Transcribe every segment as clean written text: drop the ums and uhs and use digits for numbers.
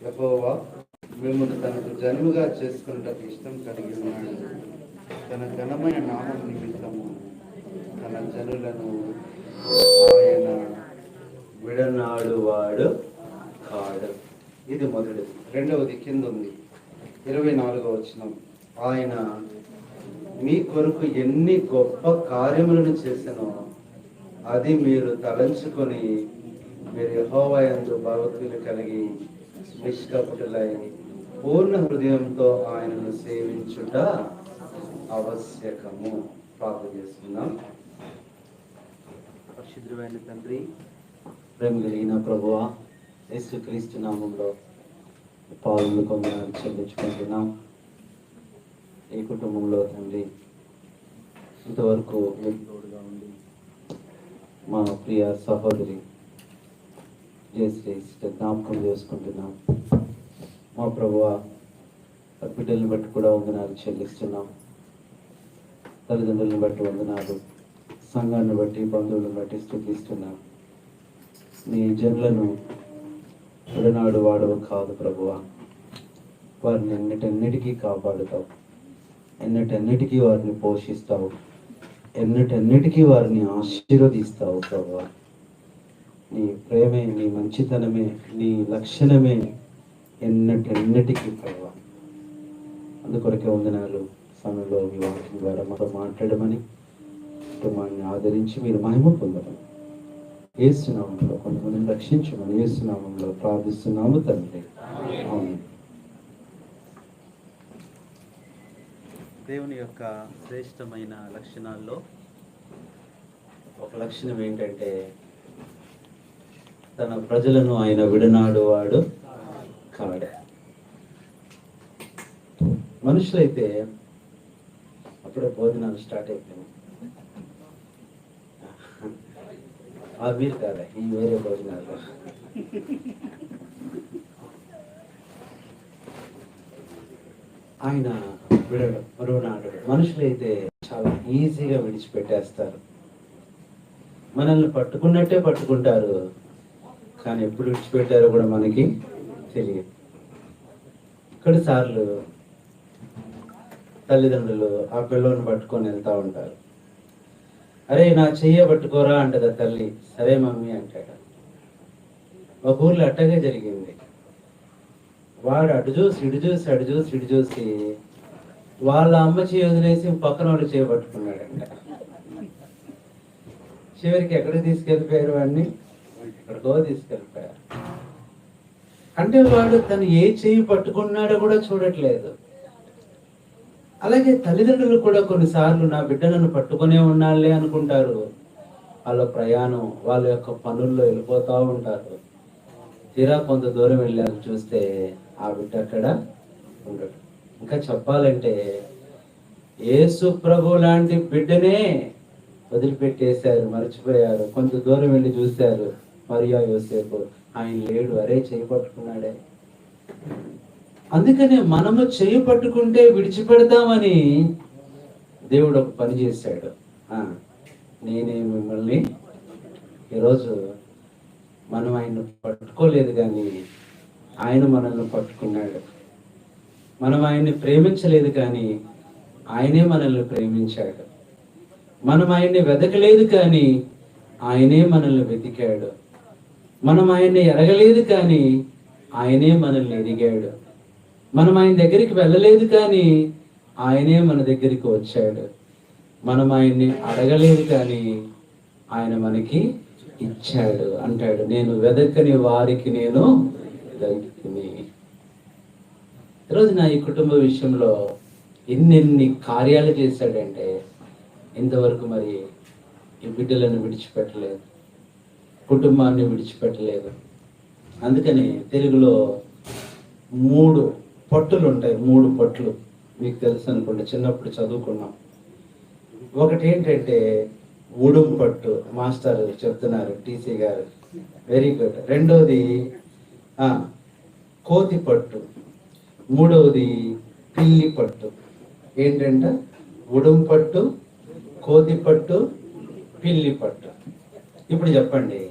యెహోవా మిమ్మల్ని తనకు జన్మగా చేసుకున్నట్టు ఇష్టం కలిగి ఉన్నాడు. తన ఘనమైన నామం నిమిత్తము తన జనులను ఆయన విడనాడు వాడు కాడు. ఇది మొదటిది. రెండవది కింద ఉంది, 24వ వచనం. ఆయన మీ కొరకు ఎన్ని గొప్ప కార్యములను చేసినో అది మీరు తలంచుకొని మీరు యెహోవా యందు భక్తులు కలిగి నిష్కపటులై పూర్ణ హృదయంతో ఆయనను సేవించుట ఆవశ్యకము. ప్రార్థన చేసుకుందాం. పరిశుద్ధమైన తండ్రి, ప్రేమ కలిగిన ప్రభువా, యేసుక్రీస్తు నామంలో పాలు కొందరు చెల్లించుకుంటున్నాం. ఈ కుటుంబంలో తండ్రి ఇంతవరకు మీకు తోడుగా ఉండి మా ప్రియ సహోదరి జయశ్రీ జ్ఞాపకం చేసుకుంటున్నాం. మా ప్రభువా, బిడ్డలను బట్టి కూడా వందనాలు చెల్లిస్తున్నాం. తల్లిదండ్రులను బట్టి వందనాలు, సంఘాన్ని బట్టి బంధువులను బట్టి స్తుతిస్తున్నాం. నీ జనులను విడనాడు వాడవు కాదు ప్రభువా. వారిని ఎన్నిటన్నిటికీ కాపాడుతావు, ఎన్నిటన్నిటికీ వారిని పోషిస్తావు, ఎన్నిటన్నిటికీ వారిని ఆశీర్వదిస్తావు ప్రభువా. నీ ప్రేమే, నీ మంచితనమే, నీ లక్షణమే ఎన్నిటన్నిటికీ ప్రభువా. అందుకొరకే వందనాలు. సమయంలో మీ వాక్యం ద్వారా మాతో మాట్లాడమని, కుటుంబాన్ని ఆదరించి మీరు మహిమ పొందమని, యేసు నామములో కొంతమందిని రక్షించమని యేసు నామములో ప్రార్థిస్తున్నాము తండ్రి. ఆమేన్. దేవుని యొక్క శ్రేష్టమైన లక్షణాల్లో ఒక లక్షణం ఏంటంటే, తన ప్రజలను ఆయన విడనాడు వాడు కాడు. మనుషులైతే అప్పుడే భోజనాలు స్టార్ట్ అయిపోయాయి. మీరు కాదా, ఈ వేరే భోజనాలు. ఆయన విడనాడు. మనుషులైతే చాలా ఈజీగా విడిచిపెట్టేస్తారు. మనల్ని పట్టుకున్నట్టే పట్టుకుంటారు, కానీ ఎప్పుడు విడిచిపెట్టారో కూడా మనకి తెలియదు. కొన్నిసార్లు తల్లిదండ్రులు ఆ పిల్లోని పట్టుకొని వెళ్తూ ఉంటారు. అరే నా చెయ్య పట్టుకోరా అంటదా తల్లి. సరే మమ్మీ అంటాడు. ఒక ఊర్లో అట్టగే జరిగింది. వాడు అటు చూసి ఇటు చూసి అటు చూసి ఇటు చూసి వాళ్ళ అమ్మ చేయి వదిలేసి పక్కన వాడు చేయబట్టుకున్నాడంట. చివరికి ఎక్కడికి తీసుకెళ్ళిపోయారు వాడిని? ఎక్కడికో తీసుకెళ్ళిపోయారు. అంటే వాడు తను ఏ చెయ్యి పట్టుకున్నాడో కూడా చూడట్లేదు. అలాగే తల్లిదండ్రులు కూడా కొన్నిసార్లు నా బిడ్డ నన్ను పట్టుకునే ఉన్నాళ్ళే అనుకుంటారు. వాళ్ళ ప్రయాణం, వాళ్ళ యొక్క పనుల్లో వెళ్ళిపోతూ ఉంటారు. తీరా కొంత దూరం వెళ్ళారు, చూస్తే ఆ బిడ్డ అక్కడ ఉండడు. ఇంకా చెప్పాలంటే యేసు ప్రభు లాంటి బిడ్డనే వదిలిపెట్టేశారు, మర్చిపోయారు. కొంత దూరం వెళ్ళి చూశారు, మరియా యోసేపు ఆయన లేడు. అరే చేయి పట్టుకున్నాడే. అందుకనే మనము చేయి పట్టుకుంటే విడిచిపెడతామని దేవుడు ఒక పని చేశాడు. నేనే మిమ్మల్ని ఈరోజు మనం ఆయన్ని పట్టుకోలేదు, కానీ ఆయన మనల్ని పట్టుకున్నాడు. మనం ఆయన్ని ప్రేమించలేదు, కానీ ఆయనే మనల్ని ప్రేమించాడు. మనం ఆయన్ని వెతకలేదు, కానీ ఆయనే మనల్ని వెతికాడు. మనం ఆయన్ని ఎరగలేదు, కానీ ఆయనే మనల్ని ఎరిగాడు. మనం ఆయన దగ్గరికి వెళ్ళలేదు, కానీ ఆయనే మన దగ్గరికి వచ్చాడు. మనం ఆయన్ని అడగలేదు, కానీ ఆయన మనకి ఇచ్చాడు. అంటాడు, నేను వెదకని వారికి నేను దొరికిని. ఈరోజు నా ఈ కుటుంబ విషయంలో ఎన్నెన్ని కార్యాలు చేశాడంటే, ఇంతవరకు మరి ఈ బిడ్డలను విడిచిపెట్టలేదు, కుటుంబాన్ని విడిచిపెట్టలేదు. అందుకని తెలుగులో 3 పట్టులు ఉంటాయి. 3 పట్లు మీకు తెలుసు అనుకోండి, చిన్నప్పుడు చదువుకున్నాం. ఒకటి ఏంటంటే ఉడుం పట్టు, మాస్టర్ చెప్తున్నారు, టీసీ గారు, వెరీ గుడ్. రెండవది కోతి పట్టు, మూడవది పిల్లి పట్టు. ఏంటంటే ఉడుం పట్టు, కోతి పట్టు, పిల్లి పట్టు. ఇప్పుడు చెప్పండి,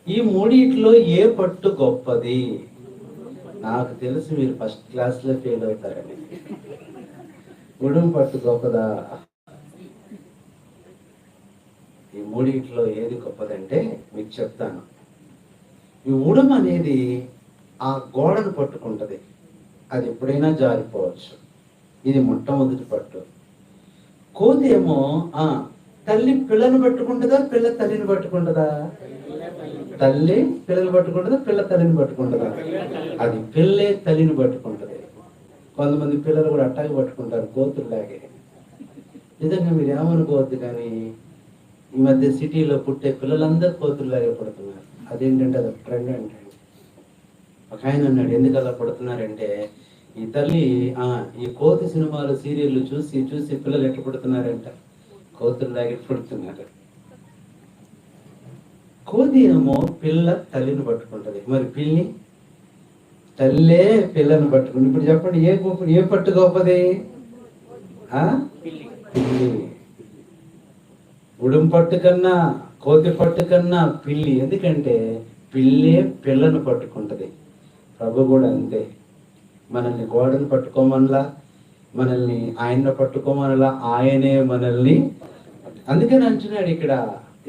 ఈ మూడిట్లో ఏ పట్టు గొప్పది? నాకు తెలుసు మీరు ఫస్ట్ క్లాస్లో ఫెయిల్ అవుతారని. ఉడుం పట్టు గొప్పదా? ఈ మూడింటిలో ఏది గొప్పదంటే మీకు చెప్తాను. ఈ ఉడుం అనేది ఆ గోడను పట్టుకుంటది, అది ఎప్పుడైనా జారిపోవచ్చు. ఇది మొట్టమొదటి పట్టు. కోతి ఏమో తల్లి పిల్లను పట్టుకుంటుందా, పిల్ల తల్లిని పట్టుకుంటుందా? తల్లి పిల్లలు పట్టుకుంటుందా, పిల్ల తల్లిని పట్టుకుంటుందా? అది పిల్లే తల్లిని పట్టుకుంటది. కొంతమంది పిల్లలు కూడా అట్టాగే పట్టుకుంటారు, కోతుల్లాగే. నిజంగా మీరు ఏమనుకోవద్దు, కానీ ఈ మధ్య సిటీలో పుట్టే పిల్లలందరూ కోతుల్లాగే పడుతున్నారు. అదేంటంటే అది ట్రెండ్ అంటే. ఒక ఆయన అన్నాడు, ఎందుకు అలా పడుతున్నారంటే, ఈ తల్లి ఈ కోతి సినిమాలు సీరియళ్ళు చూసి చూసి పిల్లలు ఎట్లా పడుతున్నారంట, కోతుల్లాగే పడుతున్నారు. కోతి ఏమో పిల్ల తల్లిని పట్టుకుంటది, మరి పిల్లి తల్లే పిల్లను పట్టుకుంది. ఇప్పుడు చెప్పండి, ఏ పట్టు గొప్పది? పిల్లి. ఉడుం పట్టు కన్నా, కోతి పట్టు కన్నా పిల్లి. ఎందుకంటే పిల్లే పిల్లను పట్టుకుంటది. ప్రభు కూడా అంతే. మనల్ని గోడను పట్టుకోమనలా, మనల్ని ఆయన్ని పట్టుకోమనలా, ఆయనే మనల్ని. అందుకని అంటున్నాడు ఇక్కడ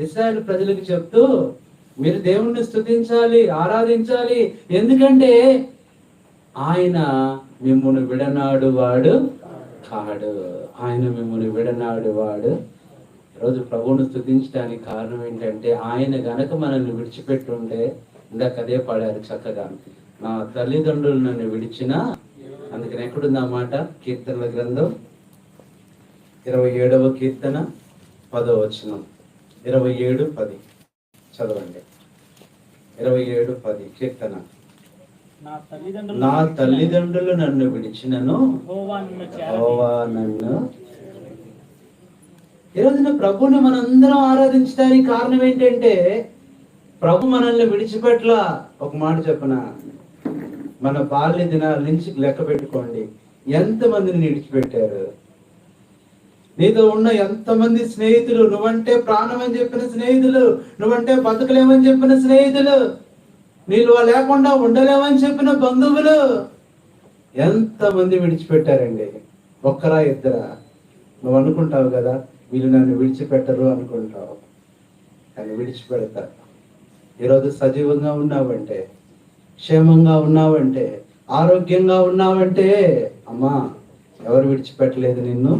ఇశ్రాయేలు ప్రజలకు చెప్తూ, మీరు దేవుణ్ణి స్తుతించాలి, ఆరాధించాలి. ఎందుకంటే ఆయన మిమ్మును విడనాడు వాడు కాడు. ఆయన మిమ్మును విడనాడు వాడు. ఈరోజు ప్రభువును స్తుతించడానికి కారణం ఏంటంటే, ఆయన గనక మనల్ని విడిచిపెట్టి ఉంటే, ఇందాక అదే పాడారు చక్కగా, నా తల్లిదండ్రులు నన్ను విడిచినా. అందుకని ఎక్కడుంది ఆ మాట? కీర్తనల గ్రంథం 27వ కీర్తన 10వ వచనం. 27:10 చదవండి. 27:10 కీర్తన. నా తల్లిదండ్రులు నన్ను విడిచినను, యెహోవా నన్ను. ఈరోజున ప్రభువుని మనందరం ఆరాధించడానికి కారణం ఏంటంటే, ప్రభు మనల్ని విడిచిపెట్ల. ఒక మాట చెప్పనా, మన బాల్య దినాల నుంచి లెక్క పెట్టుకోండి, ఎంతమందిని విడిచిపెట్టారు? నీతో ఉన్న ఎంతమంది స్నేహితులు, నువ్వంటే ప్రాణం అని చెప్పిన స్నేహితులు, నువ్వంటే బతకలేమని చెప్పిన స్నేహితులు, నీళ్ళు లేకుండా ఉండలేమని చెప్పిన బంధువులు, ఎంతమంది విడిచిపెట్టారండి? ఒక్కరా ఇద్దరా? నువ్వు అనుకుంటావు కదా, వీళ్ళు నన్ను విడిచిపెట్టరు అనుకుంటావు, కానీ విడిచిపెడతారు. ఈరోజు సజీవంగా ఉన్నావంటే, క్షేమంగా ఉన్నావంటే, ఆరోగ్యంగా ఉన్నావంటే, అమ్మా ఎవరు విడిచిపెట్టలేదు నిన్ను?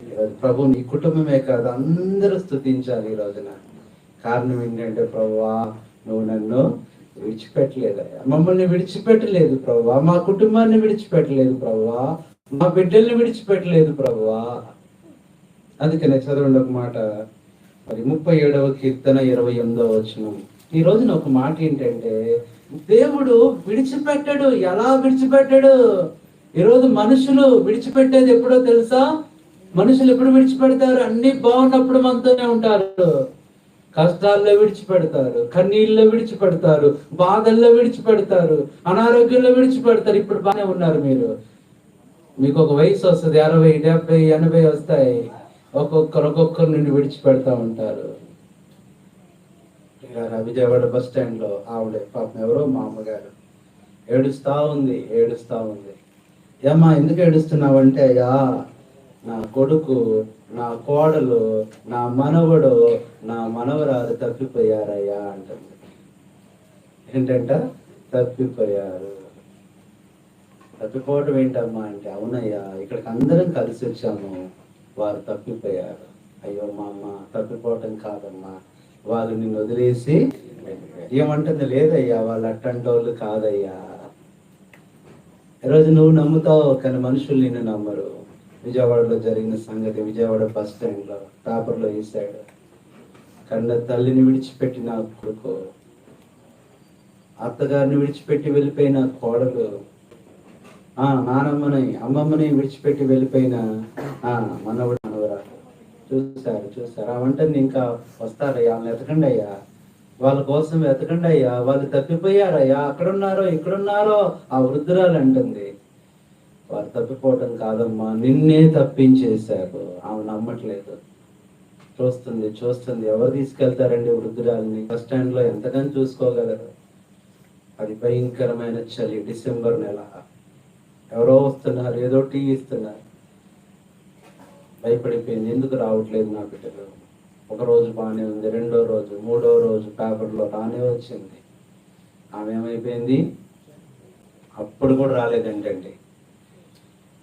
ఈరోజు ప్రభు నీ కుటుంబమే కాదు, అందరూ స్తుతించాలి ఈ రోజున. కారణం ఏంటంటే, ప్రభువా నువ్వు నన్ను విడిచిపెట్టలేదయ్యా, మమ్మల్ని విడిచిపెట్టలేదు ప్రభువా, మా కుటుంబాన్ని విడిచిపెట్టలేదు ప్రభువా, మా బిడ్డల్ని విడిచిపెట్టలేదు ప్రభువా. అందుకనే చదవండి ఒక మాట, మరి 37వ కీర్తన 28వ వచనం. ఈ రోజున ఒక మాట ఏంటంటే, దేవుడు విడిచిపెట్టాడు. ఎలా విడిచిపెట్టాడు? ఈరోజు మనుషులు విడిచిపెట్టేది ఎప్పుడో తెలుసా? మనుషులు ఎప్పుడు విడిచిపెడతారు? అన్ని బాగున్నప్పుడు మనతోనే ఉంటారు, కష్టాల్లో విడిచిపెడతారు, కన్నీళ్ళలో విడిచిపెడతారు, బాధల్లో విడిచిపెడతారు, అనారోగ్యంలో విడిచిపెడతారు. ఇప్పుడు బాగానే ఉన్నారు మీరు, మీకు ఒక వయసు వస్తుంది, 60, 70, 80 వస్తాయి, ఒక్కొక్కరు నుండి విడిచిపెడతా ఉంటారు. విజయవాడ బస్ స్టాండ్ లో ఆవిడ పాపం ఎవరో మా అమ్మగారు ఏడుస్తా ఉంది. ఏమ్మా ఎందుకు ఏడుస్తున్నావంటే, అయ్యా నా కొడుకు, నా కోడలు, నా మనవడు, నా మనవరాలు తప్పిపోయారయ్యా అంటుంది. ఏంటంట? తప్పిపోయారు. తప్పిపోవటం ఏంటమ్మా అంటే, అవునయ్యా ఇక్కడికి అందరం కలిసి వచ్చాము, వారు తప్పిపోయారు. అయ్యో మా అమ్మ, తప్పిపోవటం కాదమ్మా, వాళ్ళు నిన్ను వదిలేసి. ఏమంటుంది? లేదయ్యా వాళ్ళు అట్టంటి వాళ్ళు కాదయ్యా. ఈరోజు నువ్వు నమ్ముతావు, కానీ మనుషులు నిన్ను నమ్మరు. విజయవాడలో జరిగిన సంగతి, విజయవాడ బస్ స్టాండ్ లో పేపర్లో వేసాడు. కన్న తల్లిని విడిచిపెట్టిన కొడుకు, అత్తగారిని విడిచిపెట్టి వెళ్ళిపోయిన కోడలు, నానమ్మని అమ్మమ్మని విడిచిపెట్టి వెళ్ళిపోయిన మనవడు మనవరాలు. చూసారు ఆ వంటని ఇంకా వస్తారయ్యా, వాళ్ళని వెతకండి అయ్యా, వాళ్ళ కోసం వెతకండి అయ్యా, వాళ్ళు తప్పిపోయారయ్యా, అక్కడున్నారో ఇక్కడున్నారో. ఆ వృద్ధురాలు అంటుంది, వారు తప్పిపోవటం కాదమ్మా, నిన్నే తప్పించేశారు. ఆమె నమ్మట్లేదు. చూస్తుంది. ఎవరు తీసుకెళ్తారండి వృద్ధురాలని? బస్ స్టాండ్ లో ఎంతగానో చూసుకోగలరు. అది భయంకరమైన చలి, డిసెంబర్ నెల. ఎవరో వస్తున్నారు, ఏదో టీ ఇస్తున్నారు. భయపడిపోయింది, ఎందుకు రావట్లేదు నా బిడ్డలు. ఒక రోజు బాగానే ఉంది, రెండో రోజు, మూడో రోజు పేపర్లో రానే వచ్చింది. ఆమె ఏమైపోయింది, అప్పుడు కూడా రాలేదంటండి.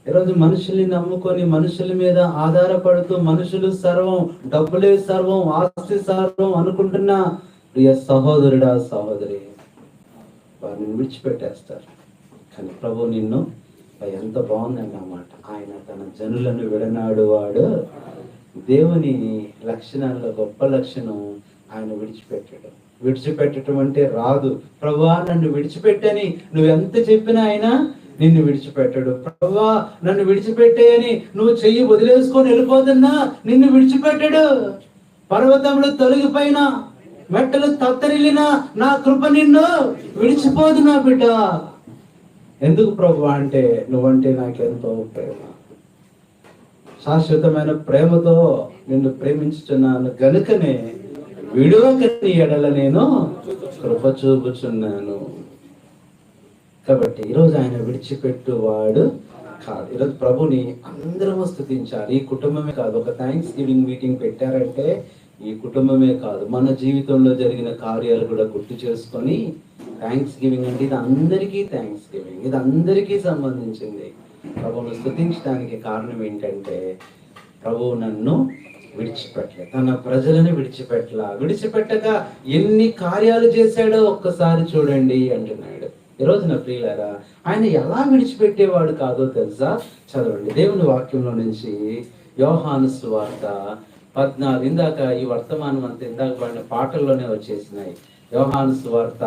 ఈరోజు మనుషుల్ని నమ్ముకొని మనుషుల మీద ఆధారపడుతూ మనుషులు సర్వం, డబ్బులే సర్వం, ఆస్తి సర్వం అనుకుంటున్న ప్రియ సహోదరుడా సహోదరి, వారిని విడిచిపెట్టేస్తారు. కానీ ప్రభు నిన్ను, ఎంత బాగుందండి అన్నమాట. ఆయన తన జనులను విడనాడు వాడు. దేవుని లక్షణాల్లో గొప్ప లక్షణం ఆయన విడిచిపెట్టడం. విడిచిపెట్టడం అంటే రాదు. ప్రభువా నన్ను విడిచిపెట్టని నువ్వెంత చెప్పినా ఆయన నిన్ను విడిచిపెట్టడు. ప్రభువా నన్ను విడిచిపెట్టేయని నువ్వు చెయ్యి వదిలేసుకొని వెళ్ళిపోతున్నా నిన్ను విడిచిపెట్టడు. పర్వతంలో తొలగిపోయినా, మెట్టలు తత్తరిల్లినా నా కృప నిన్ను విడిచిపోదు నా బిడ్డ. ఎందుకు ప్రభువా అంటే నువ్వంటే నాకెంతో ప్రేమ, శాశ్వతమైన ప్రేమతో నిన్ను ప్రేమించుచున్నాను గనుకనే విడువక నీ ఎడల నేను కృప చూపుచున్నాను. కాబట్టి ఈరోజు ఆయన విడిచిపెట్టువాడు కాదు. ఈరోజు ప్రభుని అందరము స్తుతించాలి. ఈ కుటుంబమే కాదు, ఒక థ్యాంక్స్ గివింగ్ మీటింగ్ పెట్టారంటే ఈ కుటుంబమే కాదు, మన జీవితంలో జరిగిన కార్యాలు కూడా గుర్తు చేసుకొని థ్యాంక్స్ గివింగ్ అంటే ఇది అందరికీ థ్యాంక్స్ గివింగ్, ఇది అందరికీ సంబంధించింది. ప్రభువును స్తుతించడానికి కారణం ఏంటంటే ప్రభువు నన్ను విడిచిపెట్టలే, తన ప్రజలను విడిచిపెట్టక ఎన్ని కార్యాలు చేశాడో ఒక్కసారి చూడండి అంటున్నాడు. ఈరోజు నా ప్రియులారా, ఆయన ఎలా విడిచిపెట్టేవాడు కాదో తెలుసా? చదవండి దేవుని వాక్యంలో నుంచి యోహాను సువార్త 14. ఇందాక ఈ వర్తమానం అంతా ఇందాక పడిన పాటల్లోనే వచ్చేసినాయి. యోహాను సువార్త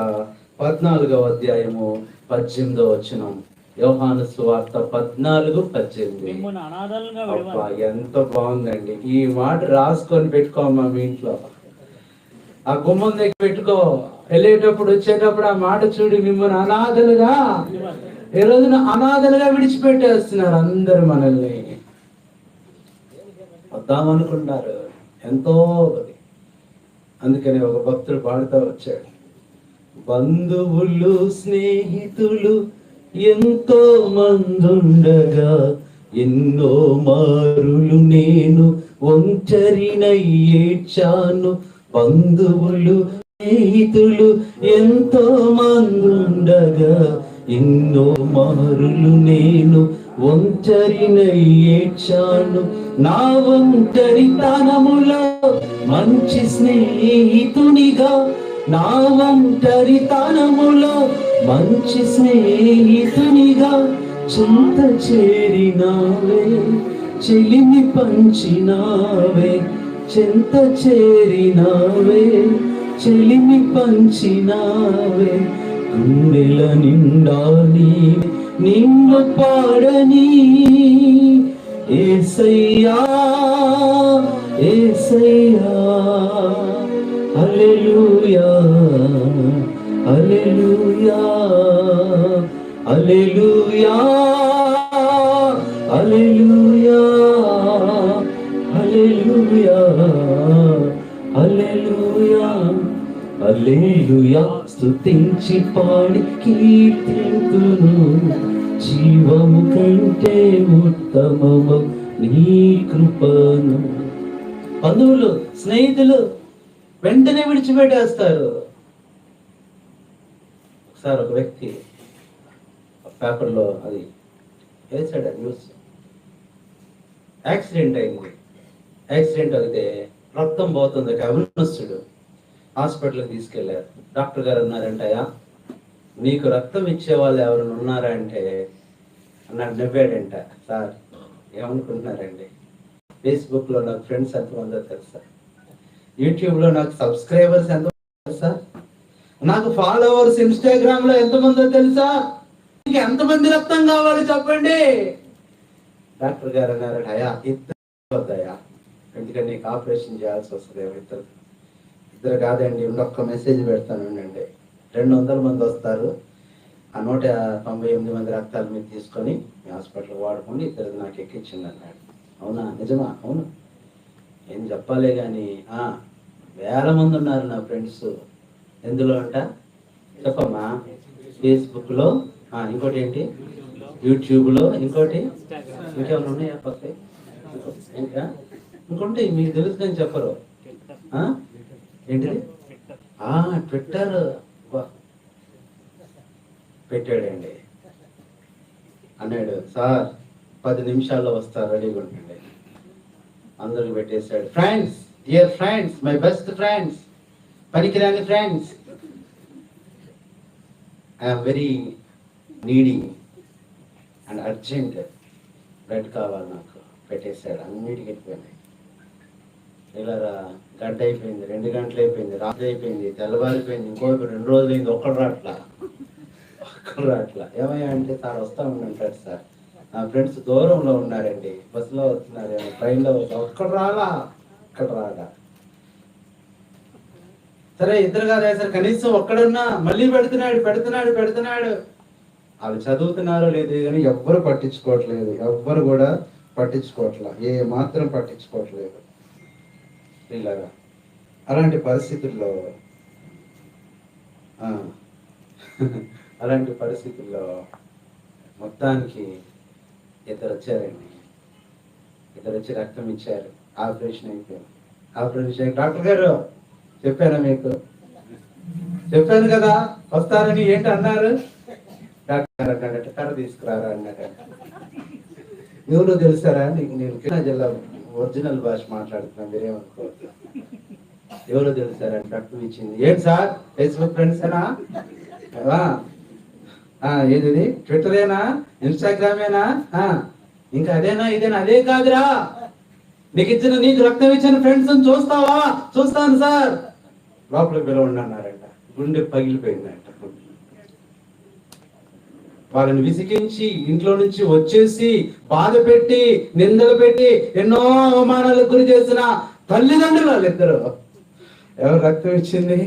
14వ అధ్యాయము 18వ వచనం. యోహాను సువార్త 14:18. అబ్బా ఎంత బాగుందండి. ఈ మాట రాసుకొని పెట్టుకోమ్మా మీ ఇంట్లో, ఆ గుమ్మం దగ్గర పెట్టుకో. వెళ్ళేటప్పుడు వచ్చేటప్పుడు ఆ మాట చూడు, మిమ్మల్ని అనాథలుగా, ఈ రోజున అనాథలుగా విడిచిపెట్టేస్తున్నారు అందరు మనల్ని. వద్దామనుకున్నారు ఎంతో. అందుకని ఒక భక్తుడు పాడుతూ వచ్చాడు, బంధువులు స్నేహితులు ఎంతో మందుండగా ఎన్నో మారులు నేను ఒంటరినై ఏడ్చాను. బంధువులు స్నేహితులు ఎంతో మందుండగా ఎన్నో మారులు నేను ఒంటరినై ఏడ్చాను. నా ఒంటరితనములో మంచి స్నేహితునిగా, నా ఒంటరితనములో మంచి స్నేహితునిగా చింత చేరినావే, చెలిమి పంచినావే. చింత చేరినావే, చెలిమి పంచినావే. గుండెల నిండా నిన్ను పాడని యేసయ్యా, యేసయ్యా. హల్లెలూయా, హల్లెలూయా, హల్లెలూయా, హల్లెలూయా, హల్లెలూయా, హల్లెలూయా, హల్లెలూయా. స్తుతించి పాడి కీర్తింతును, జీవము కంటే ఉత్తమము నీ కృపను. బంధువులు స్నేహితులు వెంటనే విడిచిపెట్టేస్తారు. ఒకసారి ఒక వ్యక్తి పేపర్లో అది వేసాడు న్యూస్, యాక్సిడెంట్ అయింది. యాక్సిడెంట్ అయితే రక్తం పోతుంది. యవనస్తుడు హాస్పిటల్కి తీసుకెళ్లారు. డాక్టర్ గారు అన్నారంటయా, నీకు రక్తం ఇచ్చే వాళ్ళు ఎవరైనా ఉన్నారా అంటే అన్నాడు. నవ్వాడంట. సార్ ఏమనుకుంటున్నారండి, ఫేస్బుక్లో నాకు ఫ్రెండ్స్ ఎంతమందో తెలుసా, యూట్యూబ్లో నాకు సబ్స్క్రైబర్స్ ఎంతమందో తెలుసా, నాకు ఫాలోవర్స్ ఇన్స్టాగ్రామ్లో ఎంతమందో తెలుసా, మీకు ఎంతమంది రక్తం కావాలి చెప్పండి. డాక్టర్ గారు అన్నారట, అయ్యా ఇద్దరు వద్దయా, ఎందుకంటే నీకు ఆపరేషన్ చేయాల్సి వస్తుంది. ఇద్దరు కాదండి, ఒక్క మెసేజ్ పెడతాను అండి. 200 మంది వస్తారు, ఆ 198 మంది రక్తాలు మీరు తీసుకొని మీ హాస్పిటల్ వాడుకోండి, ఇద్దరు నాకు ఎక్కించింది అన్నాడు. అవునా, నిజమా? అవును. ఏం చెప్పాలే కానీ 1000 మంది ఉన్నారు నా ఫ్రెండ్స్. ఎందులో అంట చెప్పమ్మా, ఫేస్బుక్లో, ఇంకోటి ఏంటి, యూట్యూబ్లో, ఇంకోటి ఇంకేమైనా ఉన్నాయా పక్కన? ఇంకా ఇంకోటి మీకు తెలుసు కానీ చెప్పరు. ఏంటిది? ట్విట్టర్ పెట్టాడండి. అన్నాడు, సార్ 10 నిమిషాల్లో వస్తారు, రెడీగా ఉండండి. అందరికి పెట్టేశాడు. Friends, dear friends, my best friends, పనికిరాని friends, I'm very needy and urgent blood కావాలి నాకు. పెట్టేశాడు. అన్నిటికి వెళ్ళిపోయినాయి. ఇలా గంట అయిపోయింది, 2 గంటలు అయిపోయింది, రాత్రి అయిపోయింది, తెల్లవారిపోయింది, ఇంకో 2 రోజులు అయింది. ఒక్కడు రాట్లా. ఏమయ్యా అంటే, సార్ వస్తా ఉండంటాడు సార్, నా ఫ్రెండ్స్ దూరంలో ఉన్నారండి, బస్సులో వస్తున్నారు, ట్రైన్లో వస్తున్నారు, ఒక్కడు రాలా. సరే, ఇద్దరు కాదు సార్, కనీసం ఒక్కడున్నా మళ్ళీ పెడుతున్నాడు. వాళ్ళు చదువుతున్నారో లేదు కానీ ఎవ్వరు పట్టించుకోవట్లేదు. ఎవ్వరు కూడా పట్టించుకోవట్లా, ఏ మాత్రం పట్టించుకోవట్లేదు. ఇలాగా అలాంటి పరిస్థితుల్లో మొత్తానికి ఇద్దరు వచ్చి రక్తం ఇచ్చారు. ఆపరేషన్ అయిపోయింది. డాక్టర్ గారు చెప్పానా మీకు? చెప్పాను కదా వస్తారని. ఏంటి అన్నారు? డాక్టర్ అన్నాడట, కర్ర తీసుకురారా అన్నాడట. ఎవరు తెలుసారా? నేను కృష్ణా జిల్లా ఒరిజినల్ భాష మాట్లాడుతున్నాను, మీరేమనుకోవద్దు. ఎవరో తెలుసారా? రక్తం ఇచ్చింది. ఏంటి సార్, ఫేస్బుక్ ఫ్రెండ్సేనా? ఏది ట్విట్టరేనా, ఇన్స్టాగ్రామేనా, ఇంకా అదేనా ఇదేనా? అదే కాదురా, నీకు రక్తం ఇచ్చిన ఫ్రెండ్స్ చూస్తావా? చూస్తాను సార్, లోపలికి పిలవండి అన్నారంట. గుండె పగిలిపోయిందంట. వాళ్ళని విసిగించి ఇంట్లో నుంచి వచ్చేసి బాధ పెట్టి నిందలు పెట్టి ఎన్నో అవమానాలకు గురి చేసిన తల్లిదండ్రులు వాళ్ళిద్దరు. ఎవరు రక్తం ఇచ్చింది?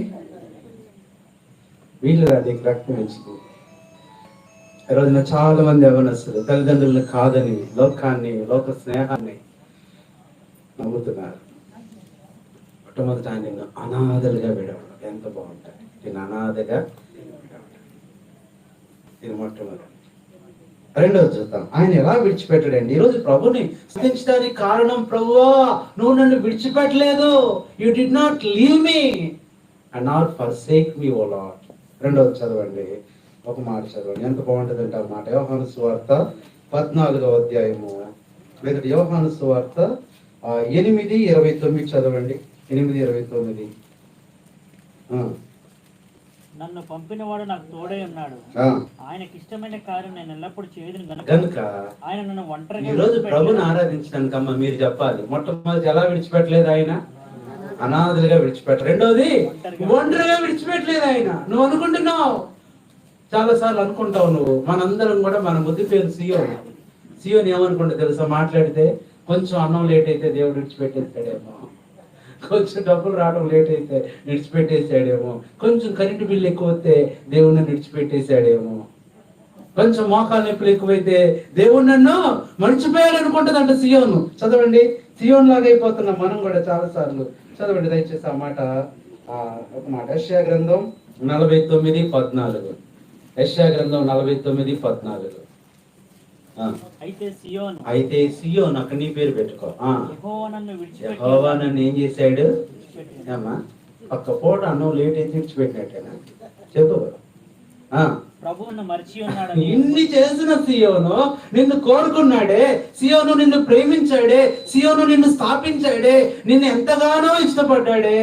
వీళ్ళు నీకు రక్తం ఇచ్చింది. ఈ రోజున చాలా మంది యవ్వనస్తులు తల్లిదండ్రులను కాదని లోక స్నేహాన్ని నమ్ముతున్నారు. మొట్టమొదట నిన్ను అనాథలుగా విడవడం ఎంత బాగుంటుంది. నేను అనాథగా ఇది మొట్టమొదటి. రెండోది చూద్దాం, ఆయన ఎలా విడిచిపెట్టాడండి. ఈరోజు ప్రభుని స్తుతించడానికి కారణం, ప్రభువా నువ్వు నన్ను విడిచిపెట్టలేదు, you did not leave me and not forsake me O Lord. రెండోది చదవండి, ఒక మాట చదవండి, ఎంత బాగుంటుంది అంటే ఆ మాట. యోహాను సువార్త 14వ అధ్యాయము, లేదా యోహాను సువార్త 8:29 చదవండి. 8:29. నన్ను పంపినవాడు నాకు తోడై ఉన్నాడు, ఆయనకి ఇష్టమైన కార్యం నేను ఎల్లప్పుడూ చేయదును గనుక ఆయన నన్ను ఒంటరిగా. ఈ రోజు ప్రభుని ఆరాధించడానికి అమ్మ మీరు చెప్పాలి, మొట్టమొదటి ఎలా విడిచిపెట్టలేదు ఆయన? అనాథలుగా విడిచిపెట్ట. రెండోది ఒంటరిగా విడిచిపెట్టలేదు ఆయన. నువ్వు అనుకుంటున్నావు, చాలా సార్లు అనుకుంటావు నువ్వు. మనందరం కూడా మన ముద్దు పేరు సియోని ఏమనుకుంటా తెలుసా? మాట్లాడితే కొంచెం అన్నం లేట్ అయితే దేవుడు విడిచిపెట్టేస్తాడేమో, కొంచెం డబ్బులు రావడం లేట్ అయితే విడిచిపెట్టేసాడేమో, కొంచెం కరెంటు బిల్లు ఎక్కువ వస్తే దేవుడిని విడిచిపెట్టేశాడేమో, కొంచెం మోకాలు నొప్పులు ఎక్కువైతే దేవుడు నన్ను మర్చిపోయాడు అనుకుంటుందంట సియోను. చదవండి, సియోన్ లాగా అయిపోతున్నాం మనం కూడా చాలా సార్లు. చదవండి దయచేసి ఆ మాట, ఒక మాట. యెషయా గ్రంథం 49:14. యెషయా గ్రంథం 49:14. అయితే సియోను, అక్కడ నీ పేరు పెట్టుకో. యెహోవా నన్ను ఏం చేశాడు? అమ్మా ఒక్క పూట అన్నం లేట్ అయితే విడిచిపెట్టినట్టేనా? చెప్పు. ఇన్ని చేసిన సియోను నిన్ను కోరుకున్నాడే, సియోను నిన్ను ప్రేమించాడే, సియోను నిన్ను స్థాపించాడే, నిన్ను ఎంతగానో ఇష్టపడ్డాడే.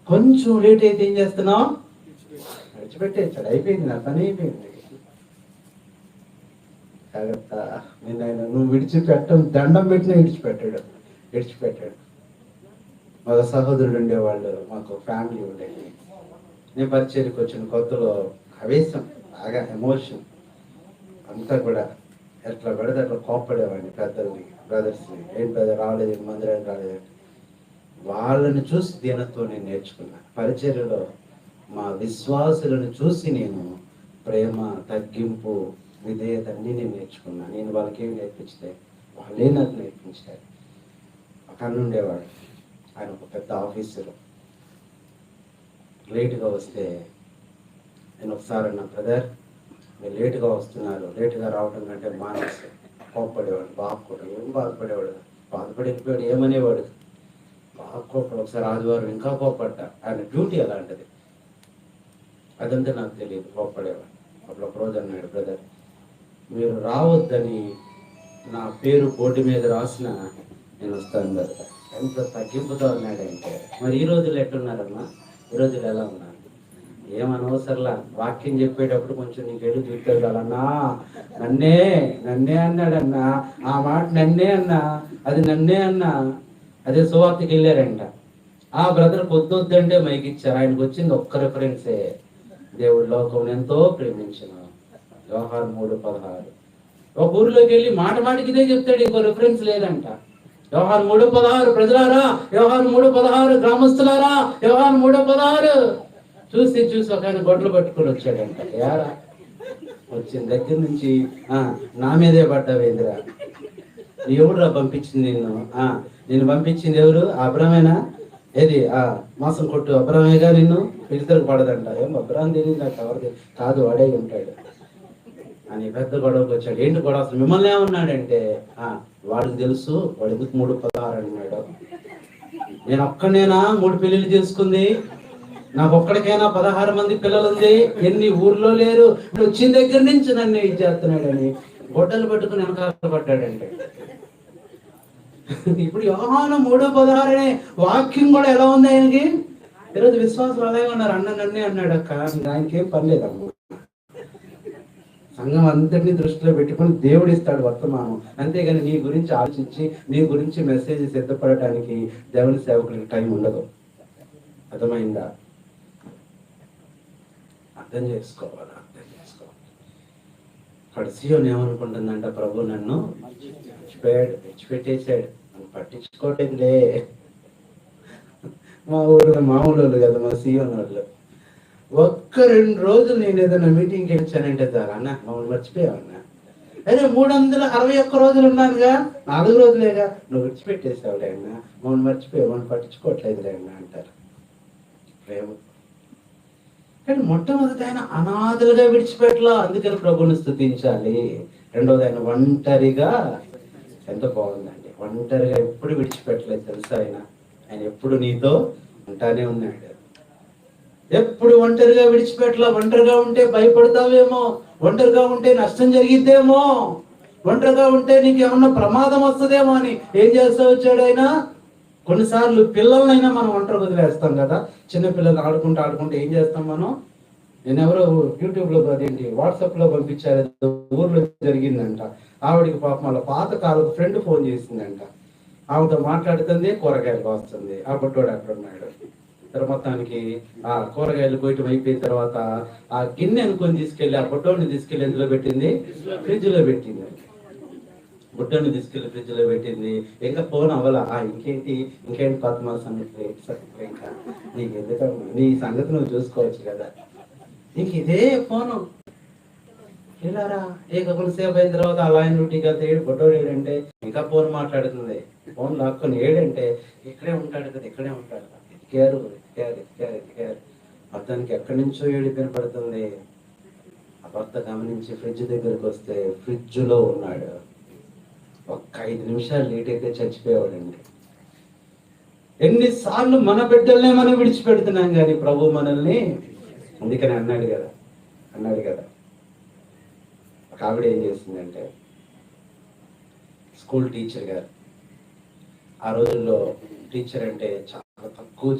కొంచెం లేట్ అయితే ఏం చేస్తున్నావు? విడిచిపెట్టేస్తాడు. అయిపోయింది, నా పని అయిపోయింది. జాగ్రత్త, నేను ఆయన నువ్వు విడిచిపెట్టం, దండం పెట్టినా విడిచిపెట్టాడు. మా సహోదరుడు ఉండేవాళ్ళు, మాకు ఫ్యామిలీ ఉండేది. నేను పరిచయకు వచ్చిన కొత్తలో ఆవేశం, బాగా ఎమోషన్ అంతా కూడా ఎట్లా పడితే అట్లా కోప్పడేవాడిని పెద్దల్ని, బ్రదర్స్ని. ఏంటి బ్రదర్ రాలేదు, మందిరానికి రాలేదు. వాళ్ళని చూసి దీనత్వం నేను నేర్చుకున్నాను. పరిచర్యలో మా విశ్వాసులను చూసి నేను ప్రేమ, తగ్గింపు, విధేయత అన్నీ నేను నేర్చుకున్నాను. నేను వాళ్ళకి ఏమి నేర్పించలే, వాళ్ళే నాకు నేర్పించారు. ఒక అన్న ఉండేవాడు, ఆయన ఒక పెద్ద ఆఫీసరు. లేటుగా వస్తే నేను ఒకసారి అన్నా, బ్రదర్ మీరు లేటుగా వస్తున్నారు, లేటుగా రావడం కంటే మానేసి కోప్పడేవాడు, బాధపడే ఏం బాధపడేవాడు, బాధపడిపోయాడు ఏమనేవాడు, బాగా కోపడు. ఒకసారి ఆదివారం ఇంకా కోప్పడ్డా, ఆయన డ్యూటీ అలాంటిది, అదంతా నాకు తెలియదు, కోప్పడేవాడు. అప్పుడు ఒక రోజు అన్నాడు, బ్రదర్ మీరు రావద్దని నా పేరు బోర్డు మీద రాసిన నేను వస్తాను బ్రదర్. ఎంత తగ్గింపుతో అన్నాడంటే, మరి ఈ రోజులు ఎట్టున్నారమ్మా, ఈ రోజులు ఎలా ఉన్నారు? ఏమనవసరంలా, వాక్యం చెప్పేటప్పుడు కొంచెం నీకు ఎడు చూపాడు కదన్నా, నన్నే నన్నే అన్నాడన్నా, ఆ మాట నన్నే అన్నా, అది నన్నే అన్నా. అదే సువార్తకి వెళ్ళారంట, ఆ బ్రదర్ పొద్దుద్దంటే మైకి ఇచ్చారు, ఆయనకు వచ్చింది ఒక్క రెఫరెన్సే, దేవుడు లోకం ఎంతో ప్రేమించిన యోహాను 3:16. ఒక ఊరిలోకి వెళ్ళి మాట మాటికి ఇదే చెప్తాడు, ఇంకో రిఫరెన్స్ లేదంట. యోహాను 3:16 ప్రజలారా, యోహాను 3:16 గ్రామస్తులారా, యోహాను 3:16 చూసి ఒక ఆయన గొడ్లు పట్టుకొని వచ్చాడంట. యారా వచ్చిన దగ్గర నుంచి నా మీదే పడ్డావేంద్రా, ఎవరురా పంపించింది నిన్ను? నేను పంపించింది ఎవరు? అబ్రామేనా? ఏది మాసం కొట్టు అబ్రామేగా నిన్ను పిలితరకు పడదంట. ఏం అబ్రాహం తెలియదు నాకు, ఎవరికి కాదు, వాడే ఉంటాడు అని పెద్ద గొడవకు వచ్చాడు. ఏంటి గొడవ? అసలు మిమ్మల్ని ఏమన్నాడంటే, వాడికి తెలుసు, వాడు ఎందుకు 3:16 అన్నాడు. నేను ఒక్కడేనా 3 పెళ్లిళ్ళు చేసుకుంది? నాకు ఒక్కడికైనా 16 మంది పిల్లలు ఉంది, ఎన్ని ఊర్లో లేరు. ఇప్పుడు వచ్చిన దగ్గర నుంచి నన్ను ఇది చేస్తున్నాడని గొడ్డలు పట్టుకుని వెనకాల పడ్డాడంటే. ఇప్పుడు యోహాను 3:16 అనే వాక్యం కూడా ఎలా ఉంది ఆయనకి? ఈరోజు విశ్వాసం అలాగే ఉన్నారు, అన్న నన్నే అన్నాడు అక్క, ఆయనకి ఏం పర్లేదమ్మా. సంఘం అంతటినీ దృష్టిలో పెట్టుకుని దేవుడు ఇస్తాడు వర్తమానం, అంతేగాని నీ గురించి ఆలోచించి నీ గురించి మెసేజ్ సిద్ధపడటానికి దేవుని సేవకులకి టైం ఉండదు. అర్థమైందా? అర్థం చేసుకోవాలి. కడిసియోని ఏమనుకుంటుందంట, ప్రభు నన్ను విడిచిపెట్టేశాడు, నన్ను పట్టించుకోవట్లేదులే. మా ఊరిలో మామూలు వాళ్ళు కదా, మా సియోన్ వాళ్ళు. ఒక్క 2 రోజులు నేను ఏదైనా మీటింగ్కి వెళ్ళానంటే చాలు, అన్న మమ్మల్ని మర్చిపోయావన్నా. అదే 361 రోజులు ఉన్నానుగా, 4 రోజులేగా, నువ్వు విడిచిపెట్టేసావులే అన్న, మమ్మల్ని మర్చిపోయావు, మమ్మల్ని పట్టించుకోవట్లేదులే అన్న అంటారు. ప్రేమ. కానీ మొట్టమొదటి ఆయన అనాథలుగా విడిచిపెట్టలా, అందుకని ప్రభుని స్తుతించాలి. రెండోది ఆయన ఒంటరిగా, ఎంత బాగుందండి, ఒంటరిగా ఎప్పుడు విడిచిపెట్టలేదు తెలుసా? ఆయన ఎప్పుడు నీతో ఉంటానే ఉన్నాడు, ఎప్పుడు ఒంటరిగా విడిచిపెట్టలా. ఒంటరిగా ఉంటే భయపడతావేమో, ఒంటరిగా ఉంటే నష్టం జరిగిద్దేమో, ఒంటరిగా ఉంటే నీకు ఏమన్నా ప్రమాదం వస్తుందేమో అని ఏం చేస్తా వచ్చాడు ఆయన. కొన్నిసార్లు పిల్లలనైనా మనం ఒంటరి వదిలేస్తాం కదా, చిన్న పిల్లలు ఆడుకుంటూ ఏం చేస్తాం మనం. నేను ఎవరో యూట్యూబ్ లో అదేంటి వాట్సాప్ లో పంపించారు, ఊర్లో జరిగిందంట. ఆవిడికి పాపం వాళ్ళ పాత కాలకు ఫ్రెండ్ ఫోన్ చేసిందంట, ఆవిడతో మాట్లాడుతుంది, కూరగాయలు వస్తుంది, ఆ బుట్టోడు అక్కడ ఉన్నాడు. తర్వాత మొత్తానికి ఆ కూరగాయలు కొయ్యటం అయిపోయిన తర్వాత ఆ గిన్నె అనుకొని తీసుకెళ్ళి ఆ బుట్టోడిని తీసుకెళ్ళి ఎందులో పెట్టింది? ఫ్రిడ్జ్ లో పెట్టింది. బుట్టని తీసుకెళ్లి ఫ్రిడ్జ్ లో పెట్టింది. ఇంకా ఫోన్ అవ్వాలా, ఇంకేంటి పద్మ సంగతి, ఇంకా నీకు ఎందుకమ్మా, నీ సంగతి నువ్వు చూసుకోవచ్చు కదా, ఇంక ఇదే ఫోను. ఇలారా కొంతసేపు అయిన తర్వాత అలా ఆయన డ్యూటీకి వెళ్తే బుట్టోడు ఏడంటే ఇంకా ఫోన్ మాట్లాడుతుంది. ఫోన్ లాక్కొని ఏడంటే ఇక్కడే ఉంటాడు కదా, ఇక్కడే ఉంటాడు. ఎతికారు. అతనికి ఎక్కడి నుంచో ఏడు వినపడుతుంది. ఆ భర్త గమనించి ఫ్రిడ్జ్ దగ్గరకు వస్తే ఫ్రిడ్జ్ లో ఉన్నాడు. ఒక్క 5 నిమిషాలు లేట్ అయితే చచ్చిపోయేవాడండి. ఎన్నిసార్లు మన బిడ్డల్నే మనం విడిచిపెడుతున్నాం కానీ ప్రభు మనల్ని, అందుకని అన్నాడు కదా. ఒక ఆవిడ ఏం చేసిందంటే, స్కూల్ టీచర్ గారు. ఆ రోజుల్లో టీచర్ అంటే చాలా తక్కువ,